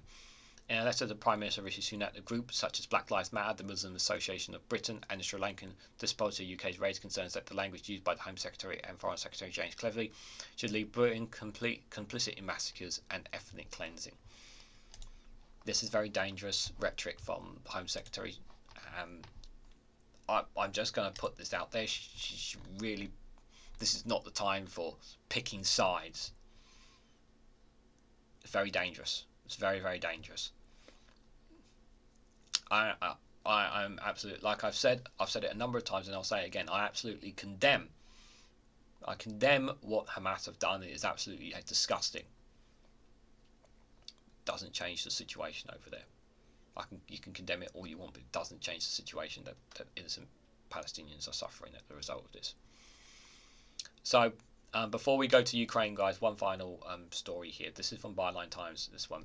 In a letter to Prime Minister Rishi Sunak, the groups such as Black Lives Matter, the Muslim Association of Britain and the Sri Lankan Diaspora UK raised concerns that the language used by the Home Secretary and Foreign Secretary James Cleverly should leave Britain complicit in massacres and ethnic cleansing. This is very dangerous rhetoric from the Home Secretary. I'm just going to put this out there. She really, this is not the time for picking sides. It's very dangerous. It's very, very dangerous. I'm absolutely, like I've said it a number of times, and I'll say it again. I absolutely condemn. I condemn what Hamas have done. It is absolutely disgusting. Doesn't change the situation over there. You can condemn it all you want, but it doesn't change the situation that innocent Palestinians are suffering as a result of this. So, before we go to Ukraine, guys, one final story here. This is from Byline Times. This one.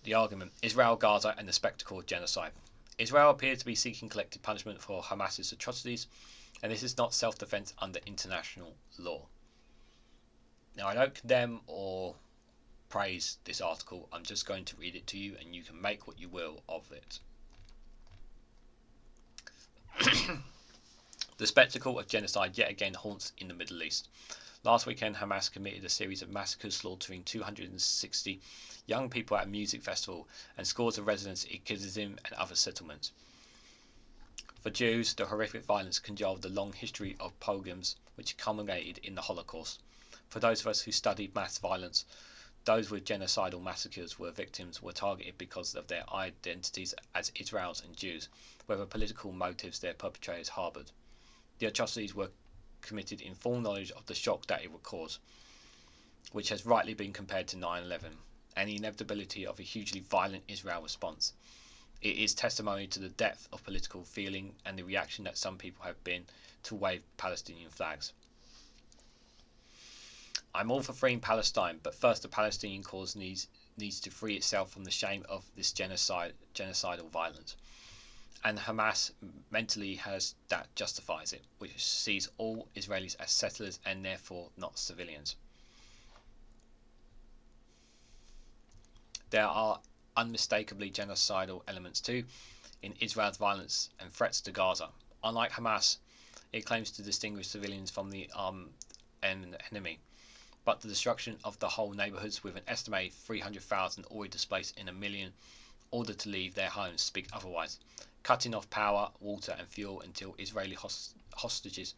The argument: Israel, Gaza, and the spectacle of genocide. Israel appears to be seeking collective punishment for Hamas's atrocities, and this is not self-defense under international law. Now, I don't condemn or praise this article. I'm just going to read it to you, and you can make what you will of it. The spectacle of genocide yet again haunts in the Middle East. Last weekend, Hamas committed a series of massacres slaughtering 260 young people at a music festival and scores of residents in Kherson and other settlements. For Jews, the horrific violence congealed the long history of pogroms which culminated in the Holocaust. For those of us who studied mass violence, those with genocidal massacres were targeted because of their identities as Israelis and Jews, whether political motives their perpetrators harboured. The atrocities were committed in full knowledge of the shock that it would cause, which has rightly been compared to 9/11, and the inevitability of a hugely violent Israel response. It is testimony to the depth of political feeling and the reaction that some people have been to wave Palestinian flags. I'm all for freeing Palestine, but first the Palestinian cause needs to free itself from the shame of this genocidal violence. And Hamas mentally has that justifies it, which sees all Israelis as settlers and therefore not civilians. There are unmistakably genocidal elements too in Israel's violence and threats to Gaza. Unlike Hamas, it claims to distinguish civilians from the enemy, but the destruction of the whole neighbourhoods with an estimated 300,000 already displaced in a million ordered to leave their homes speak otherwise. Cutting off power, water and fuel until Israeli hostages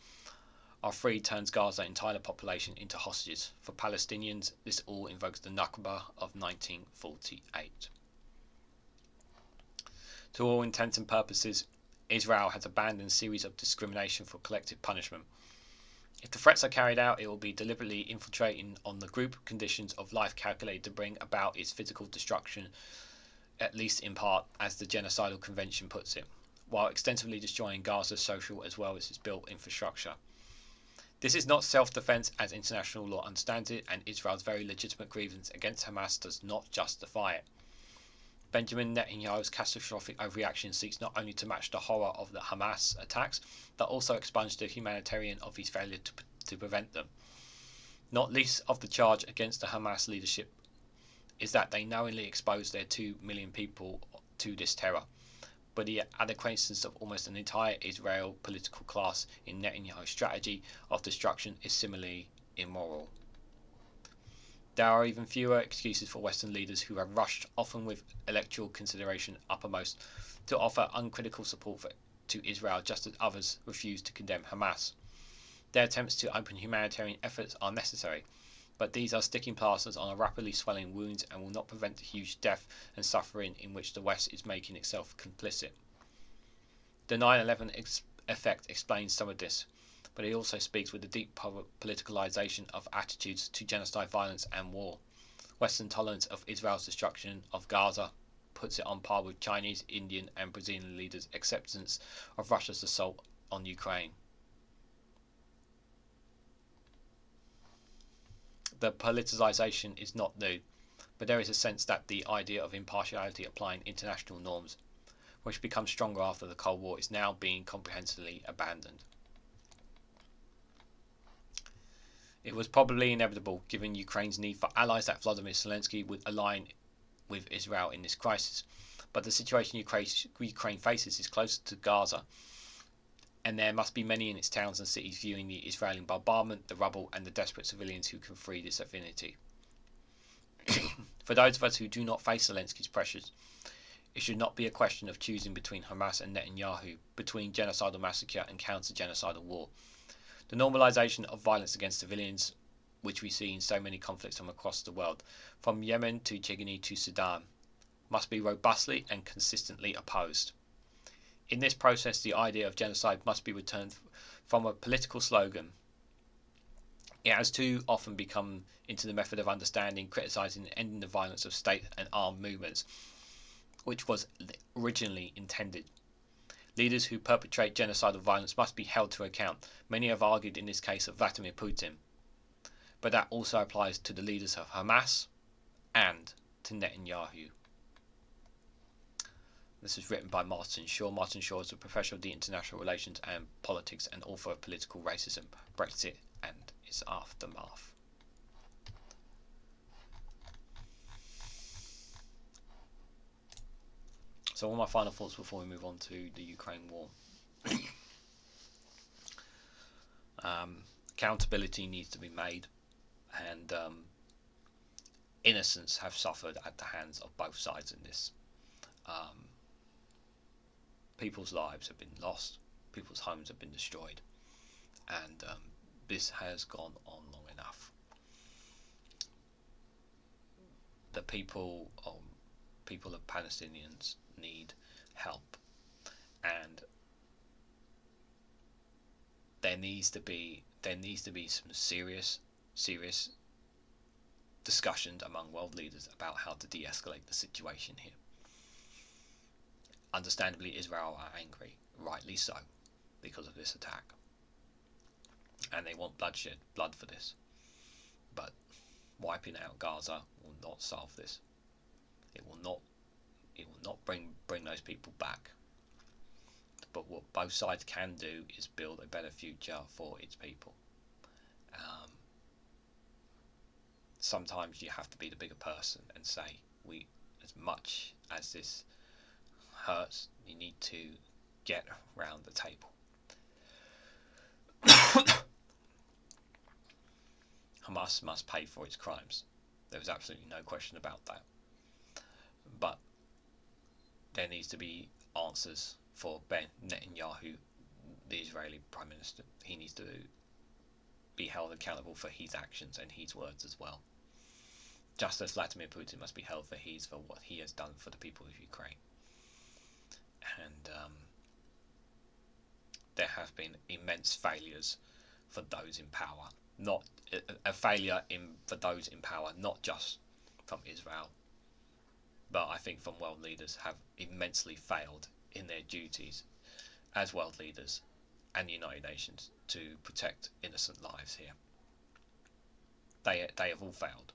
are freed turns Gaza's entire population into hostages. For Palestinians, this all invokes the Nakba of 1948. To all intents and purposes, Israel has abandoned a series of discrimination for collective punishment. If the threats are carried out, it will be deliberately infiltrating on the group conditions of life calculated to bring about its physical destruction, at least in part, as the Genocidal Convention puts it, while extensively destroying Gaza's social as well as its built infrastructure. This is not self-defense as international law understands it, and Israel's very legitimate grievance against Hamas does not justify it. Benjamin Netanyahu's catastrophic overreaction seeks not only to match the horror of the Hamas attacks, but also expunge the humanitarian of his failure to prevent them. Not least of the charge against the Hamas leadership is that they knowingly exposed their 2 million people to this terror. But the adequacy of almost an entire Israel political class in Netanyahu's strategy of destruction is similarly immoral. There are even fewer excuses for Western leaders who have rushed, often with electoral consideration uppermost, to offer uncritical support to Israel, just as others refuse to condemn Hamas. Their attempts to open humanitarian efforts are necessary, but these are sticking plasters on a rapidly swelling wound and will not prevent the huge death and suffering in which the West is making itself complicit. The 9/11 effect explains some of this, but it also speaks with the deep politicalization of attitudes to genocide, violence and war. Western tolerance of Israel's destruction of Gaza puts it on par with Chinese, Indian and Brazilian leaders' acceptance of Russia's assault on Ukraine. The politicization is not new, but there is a sense that the idea of impartiality applying international norms, which becomes stronger after the Cold War, is now being comprehensively abandoned. It was probably inevitable, given Ukraine's need for allies, that Volodymyr Zelensky would align with Israel in this crisis. But the situation Ukraine faces is closer to Gaza, and there must be many in its towns and cities viewing the Israeli bombardment, the rubble, and the desperate civilians who can free this affinity. For those of us who do not face Zelensky's pressures, it should not be a question of choosing between Hamas and Netanyahu, between genocidal massacre and counter-genocidal war. The normalization of violence against civilians, which we see in so many conflicts from across the world, from Yemen to Chechnya to Sudan, must be robustly and consistently opposed. In this process, the idea of genocide must be returned from a political slogan. It has too often become into the method of understanding, criticizing, and ending the violence of state and armed movements, which was originally intended. Leaders who perpetrate genocidal violence must be held to account. Many have argued in this case of Vladimir Putin, but that also applies to the leaders of Hamas and to Netanyahu. This is written by Martin Shaw. Martin Shaw is a professor of the international relations and politics and author of Political Racism, Brexit and its Aftermath. So all my final thoughts before we move on to the Ukraine war. Accountability needs to be made, and innocents have suffered at the hands of both sides in this. People's lives have been lost, people's homes have been destroyed, and this has gone on long enough. The people of Palestinians need help, and there needs to be some serious discussions among world leaders about how to de-escalate the situation here. Understandably, Israel are angry, rightly so, because of this attack, and they want blood for this. But wiping out Gaza will not solve this. It will not bring those people back. But what both sides can do is build a better future for its people. Sometimes you have to be the bigger person and say, as much as this hurts, you need to get round the table. Hamas must pay for its crimes. There is absolutely no question about that. But there needs to be answers for Netanyahu, the Israeli Prime Minister. He needs to be held accountable for his actions and his words as well. Just as Vladimir Putin must be held for what he has done for the people of Ukraine. And there have been immense failures for those in power. Not a failure for those in power, not just from Israel, but I think from world leaders have immensely failed in their duties as world leaders and the United Nations to protect innocent lives here. They have all failed,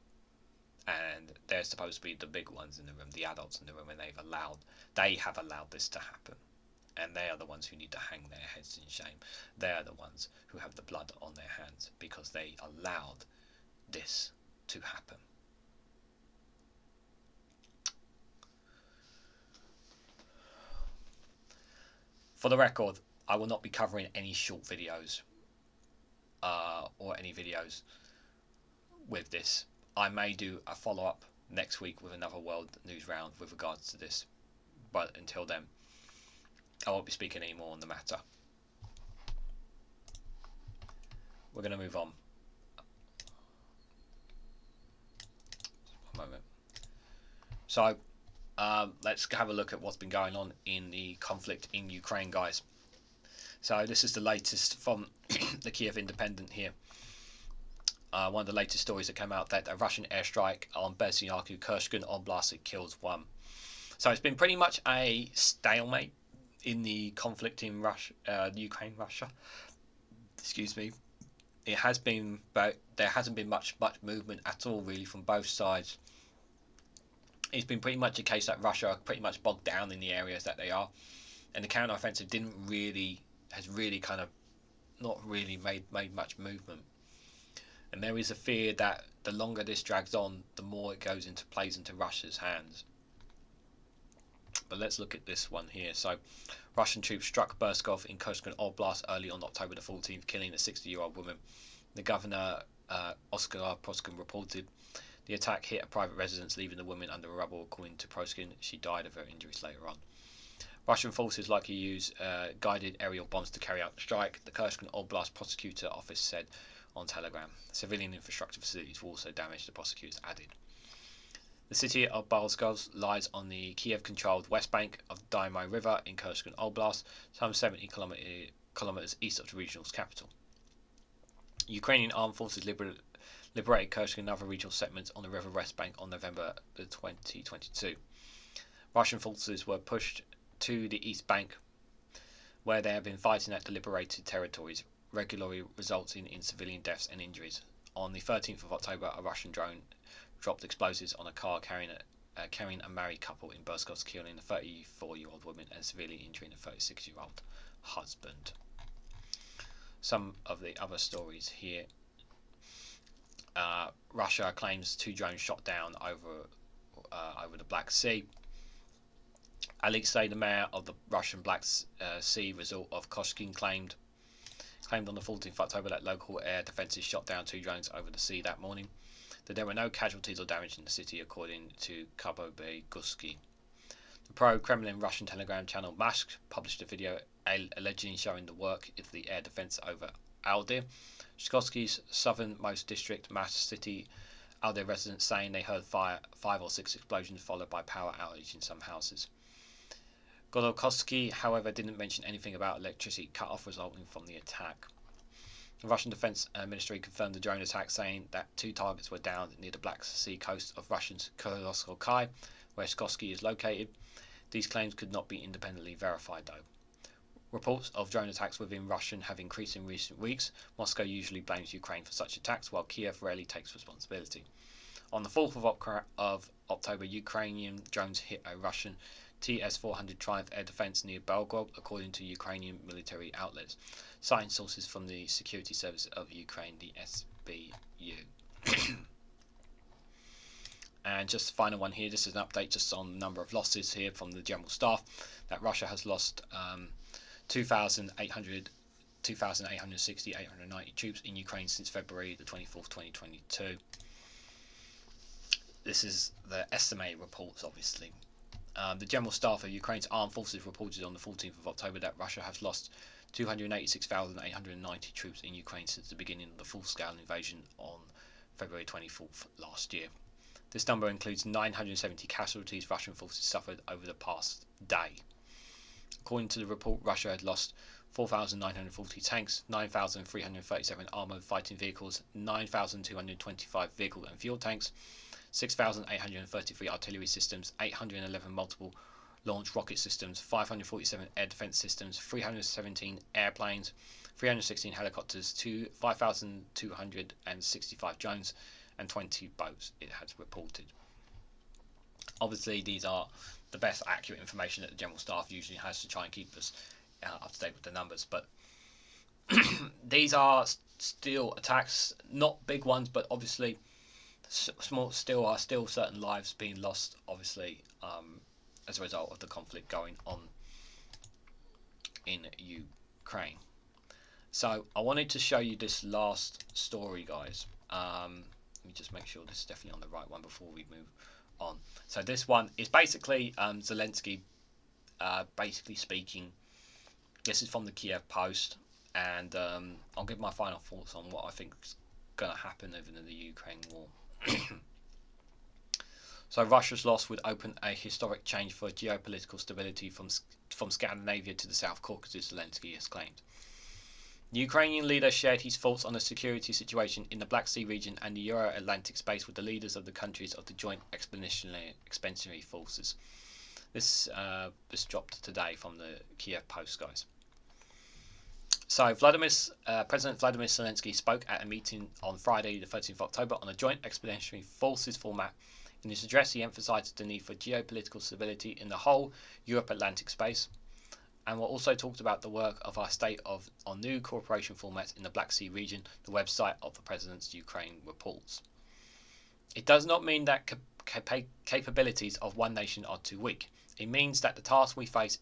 and they're supposed to be the big ones in the room, the adults in the room, and they have allowed this to happen, and they are the ones who need to hang their heads in shame. They are the ones who have the blood on their hands because they allowed this to happen. For the record, I will not be covering any short videos or any videos with this. I may do a follow-up next week with another world news round with regards to this, but until then I won't be speaking any more on the matter. We're going to move on. One moment. So let's have a look at what's been going on in the conflict in Ukraine, guys. So this is the latest from the Kiev Independent here. One of the latest stories that came out, that a Russian airstrike on Beryslav, Kherson Oblast, it kills one. So it's been pretty much a stalemate in the conflict in Ukraine, Russia. Excuse me. it has been, but there hasn't been much movement at all really from both sides. It's been pretty much a case that Russia are pretty much bogged down in the areas that they are, and the counteroffensive has really kind of not really made much movement. And there is a fear that the longer this drags on, the more it plays into Russia's hands. But let's look at this one here. So, Russian troops struck Beryslav in Kherson Oblast early on October the 14th, killing a 60-year-old woman. The governor, Oskar Proskin, reported the attack hit a private residence, leaving the woman under rubble. According to Proskin, she died of her injuries later on. Russian forces likely use guided aerial bombs to carry out the strike, the Kherson Oblast prosecutor office said on Telegram. Civilian infrastructure facilities were also damaged, the prosecutors added. The city of Beryslav lies on the Kiev-controlled west bank of the Dymo River in Kherson Oblast, some 70 kilometers east of the regional's capital. Ukrainian armed forces liberated Kherson and other regional settlements on the river west bank on November 2022. Russian forces were pushed to the east bank, where they have been fighting at the liberated territories, regularly resulting in civilian deaths and injuries. On the 13th of October, a Russian drone dropped explosives on a car carrying a married couple in Beryslav, killing a 34-year-old woman and severely injuring a 36-year-old husband. Some of the other stories here. Russia claims 2 drones shot down over the Black Sea. Alexei, the mayor of the Russian Black Sea resort of Koshkin, claimed on the 14th of October that local air defences shot down 2 drones over the sea that morning. That there were no casualties or damage in the city, according to Guski. The pro-Kremlin Russian telegram channel Mask published a video allegedly showing the work of the air defense over Aldir, Shkovsky's southernmost district. Mask city Aldir residents saying they heard 5 or 6 explosions followed by power outage in some houses. Godokowski, however, didn't mention anything about electricity cut-off resulting from the attack. The Russian Defense Ministry confirmed the drone attack, saying that 2 targets were downed near the Black Sea coast of Russia's Kherson, where Shkovsky is located. These claims could not be independently verified, though. Reports of drone attacks within Russia have increased in recent weeks. Moscow usually blames Ukraine for such attacks, while Kiev rarely takes responsibility. On the 4th of October, Ukrainian drones hit a Russian TS-400 Triumph air defense near Belgorod, according to Ukrainian military outlets, citing sources from the Security Service of Ukraine, the SBU. And just the final one here, this is an update just on the number of losses here from the General Staff, that Russia has lost 2,860, 890 troops in Ukraine since February the 24th, 2022. This is the estimated reports, obviously. The General Staff of Ukraine's Armed Forces reported on the 14th of October that Russia has lost 286,890 troops in Ukraine since the beginning of the full-scale invasion on February 24th last year. This number includes 970 casualties Russian forces suffered over the past day. According to the report, Russia had lost 4,940 tanks, 9,337 armoured fighting vehicles, 9,225 vehicle and fuel tanks, 6,833 artillery systems, 811 multiple launch rocket systems, 547 air defense systems, 317 airplanes, 316 helicopters, 5,265 drones, and 20 boats, it has reported. Obviously, these are the best accurate information that the General Staff usually has to try and keep us up to date with the numbers, but these are still attacks, not big ones, but obviously small. Still certain lives being lost, obviously, as a result of the conflict going on in Ukraine. So I wanted to show you this last story, guys. Let me just make sure this is definitely on the right one before we move on. So this one is basically Zelensky basically speaking. This is from the Kiev Post, and I'll give my final thoughts on what I think is going to happen over the Ukraine war. So Russia's loss would open a historic change for geopolitical stability from Scandinavia to the South Caucasus, Zelensky has claimed. The Ukrainian leader shared his thoughts on the security situation in the Black Sea region and the Euro-Atlantic space with the leaders of the countries of the Joint Expeditionary Forces. This dropped today from the Kiev Post, guys. So, President Vladimir Zelensky spoke at a meeting on Friday, the 13th of October, on a joint expeditionary forces format. In his address, he emphasised the need for geopolitical stability in the whole Europe-Atlantic space, and also talked about the work of our state on new cooperation formats in the Black Sea region. The website of the President's Ukraine reports. It does not mean that capabilities of one nation are too weak. It means that the task we face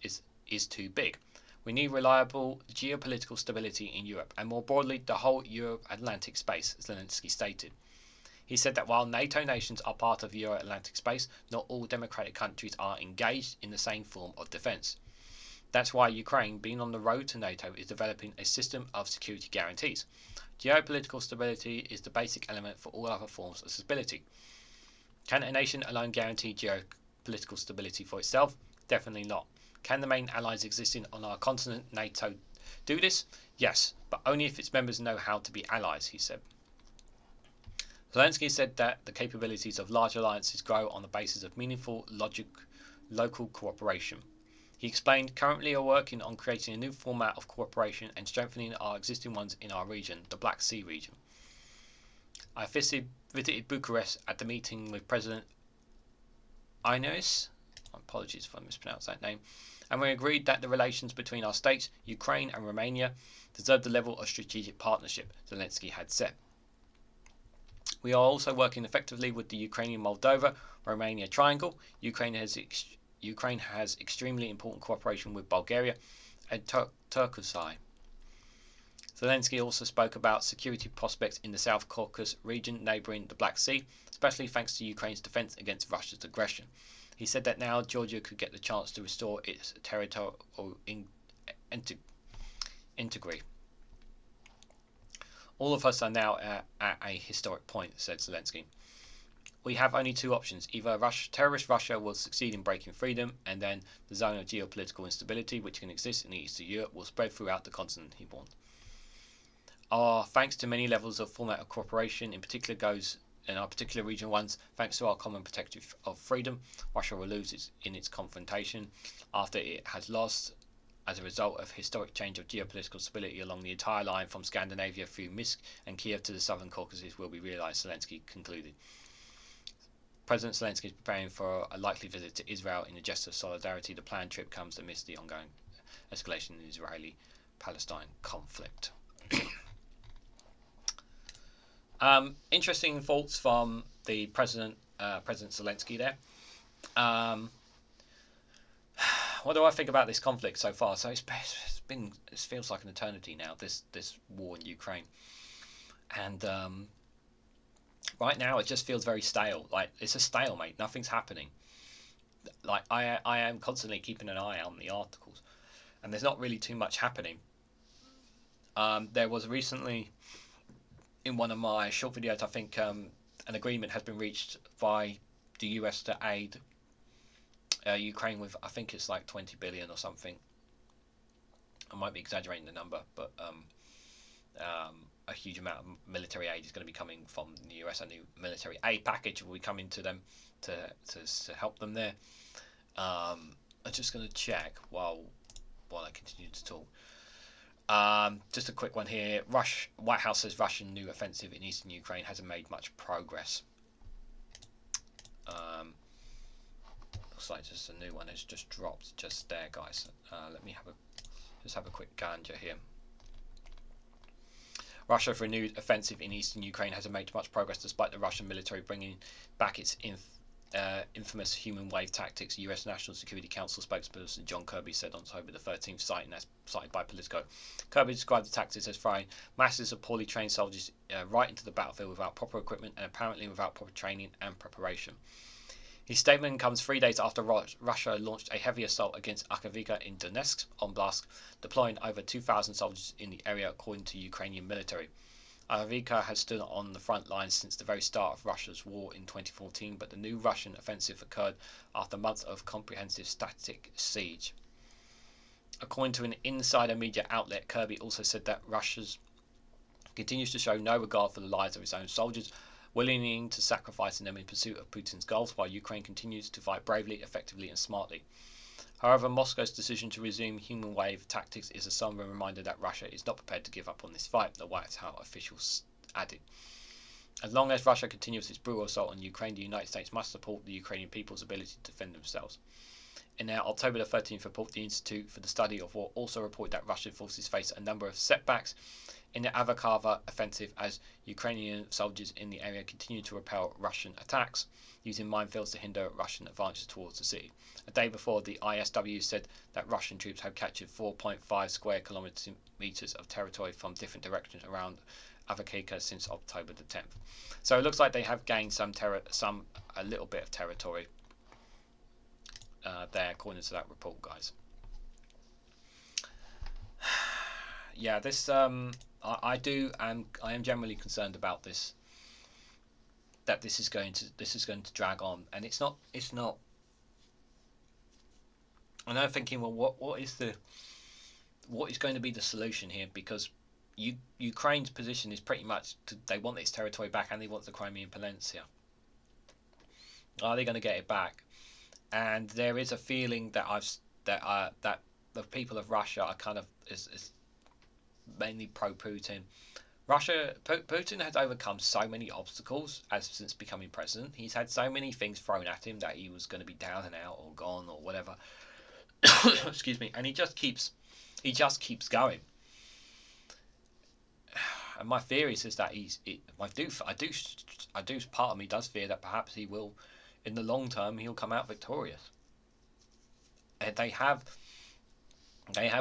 is too big. We need reliable geopolitical stability in Europe, and more broadly, the whole Euro-Atlantic space, Zelensky stated. He said that while NATO nations are part of the Euro-Atlantic space, not all democratic countries are engaged in the same form of defence. That's why Ukraine, being on the road to NATO, is developing a system of security guarantees. Geopolitical stability is the basic element for all other forms of stability. Can a nation alone guarantee geopolitical stability for itself? Definitely not. Can the main allies existing on our continent, NATO, do this? Yes, but only if its members know how to be allies, he said. Zelensky said that the capabilities of large alliances grow on the basis of meaningful, local cooperation. He explained, currently are working on creating a new format of cooperation and strengthening our existing ones in our region, the Black Sea region. I visited Bucharest at the meeting with President Ioannis, apologies if I mispronounced that name, and we agreed that the relations between our states, Ukraine and Romania, deserve the level of strategic partnership Zelensky had set. We are also working effectively with the Ukrainian-Moldova-Romania triangle. Ukraine has extremely important cooperation with Bulgaria and Turkey. Zelensky also spoke about security prospects in the South Caucasus region neighbouring the Black Sea, especially thanks to Ukraine's defence against Russia's aggression. He said that now Georgia could get the chance to restore its territorial integrity. All of us are now at a historic point, said Zelensky. We have only two options. Either terrorist Russia will succeed in breaking freedom, and then the zone of geopolitical instability which can exist in the east of Europe will spread throughout the continent, he warned. Thanks to many levels of format of cooperation, in our particular region ones, thanks to our common protective of freedom, Russia will lose in its confrontation after it has lost as a result of historic change of geopolitical stability along the entire line from Scandinavia through Minsk and Kiev to the southern Caucasus will be realised, Zelensky concluded. President Zelensky is preparing for a likely visit to Israel in a gesture of solidarity. The planned trip comes amidst the ongoing escalation in the Israeli-Palestine conflict. Interesting thoughts from the President Zelensky there. What do I think about this conflict so far? So it feels like an eternity now, this war in Ukraine, and right now it just feels very stale. Like it's a stalemate. Nothing's happening. Like I am constantly keeping an eye on the articles, and there's not really too much happening. There was recently, in one of my short videos, I think an agreement has been reached by the US to aid Ukraine with, I think it's like 20 billion or something. I might be exaggerating the number, but a huge amount of military aid is going to be coming from the US. A new military aid package will be coming to them to help them there. I'm just going to check while I continue to talk. Just a quick one here. White House says Russian new offensive in eastern Ukraine hasn't made much progress. Looks like just a new one has just dropped just there, guys. Let me have a quick gander here. Russia's renewed offensive in eastern Ukraine hasn't made much progress despite the Russian military bringing back its infamous human wave tactics, US National Security Council spokesperson John Kirby said on October the 13th, cited by Politico. Kirby described the tactics as throwing masses of poorly trained soldiers right into the battlefield without proper equipment and apparently without proper training and preparation. His statement comes 3 days after Russia launched a heavy assault against Akavika in Donetsk Oblast, deploying over 2,000 soldiers in the area, according to Ukrainian military. Akavika has stood on the front lines since the very start of Russia's war in 2014, but the new Russian offensive occurred after months of comprehensive static siege. According to an insider media outlet, Kirby also said that Russia continues to show no regard for the lives of its own soldiers, willing to sacrifice them in pursuit of Putin's goals, while Ukraine continues to fight bravely, effectively and smartly. However, Moscow's decision to resume human wave tactics is a somber reminder that Russia is not prepared to give up on this fight, the White House officials added. As long as Russia continues its brutal assault on Ukraine, the United States must support the Ukrainian people's ability to defend themselves. In their October the 13th report, the Institute for the Study of War also reported that Russian forces face a number of setbacks in the Avakova offensive as Ukrainian soldiers in the area continue to repel Russian attacks, using minefields to hinder Russian advances towards the city. A day before, the ISW said that Russian troops had captured 4.5 square kilometers of territory from different directions around Avakova since October the 10th. So it looks like they have gained a little bit of territory there, according to that report, guys. Yeah, this I am generally concerned about this. That this is going to drag on, and it's not. And I'm thinking, well, what is going to be the solution here? Because Ukraine's position is pretty much they want its territory back and they want the Crimean Peninsula. Are they going to get it back? And there is a feeling that that the people of Russia are kind of is mainly pro-Putin. Putin has overcome so many obstacles since becoming president. He's had so many things thrown at him that he was going to be down and out or gone or whatever. Excuse me. And he just keeps going. And my theory is that part of me does fear that perhaps he will, in the long term, he'll come out victorious. And they have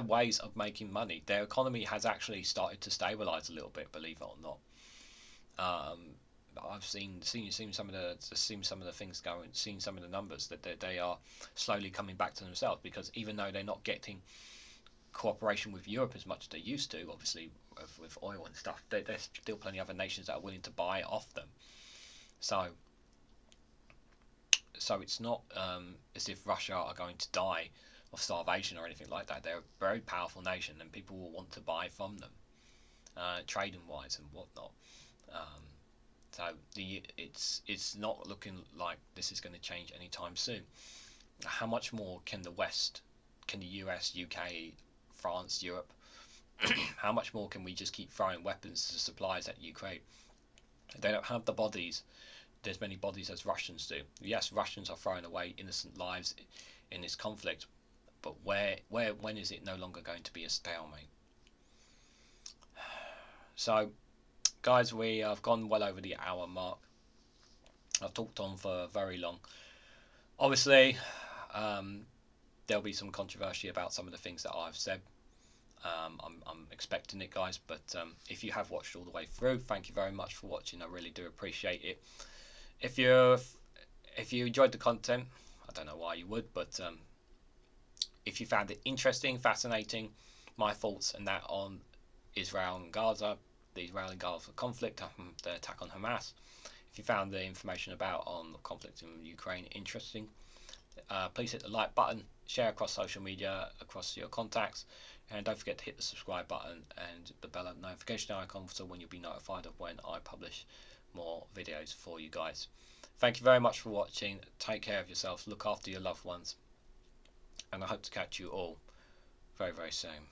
ways of making money. Their economy has actually started to stabilize a little bit, believe it or not. I've seen some of the things going, seen some of the numbers that they are slowly coming back to themselves, because even though they're not getting cooperation with Europe as much as they used to, obviously with oil and stuff, there's still plenty of other nations that are willing to buy off them. So it's not as if Russia are going to die of starvation or anything like that. They're a very powerful nation, and people will want to buy from them, trading wise and whatnot. So it's not looking like this is going to change anytime soon. How much more can the West, can the US, UK, France, Europe, how much more can we just keep throwing weapons to supplies at Ukraine? They don't have the bodies, as many bodies as Russians do. Yes, Russians are throwing away innocent lives in this conflict, but when is it no longer going to be a stalemate? So, guys, we have gone well over the hour mark. I've talked on for very long. Obviously, there'll be some controversy about some of the things that I've said. I'm expecting it, guys, but if you have watched all the way through, thank you very much for watching. I really do appreciate it. If you enjoyed the content, I don't know why you would, but if you found it interesting, fascinating, my thoughts and that on Israel and Gaza, the Israel and Gaza conflict, the attack on Hamas, if you found the information on the conflict in Ukraine interesting, please hit the like button, share across social media, across your contacts, and don't forget to hit the subscribe button and the bell notification icon so when you'll be notified of when I publish more videos for you guys. Thank you very much for watching. Take care of yourselves, look after your loved ones, and I hope to catch you all very, very soon.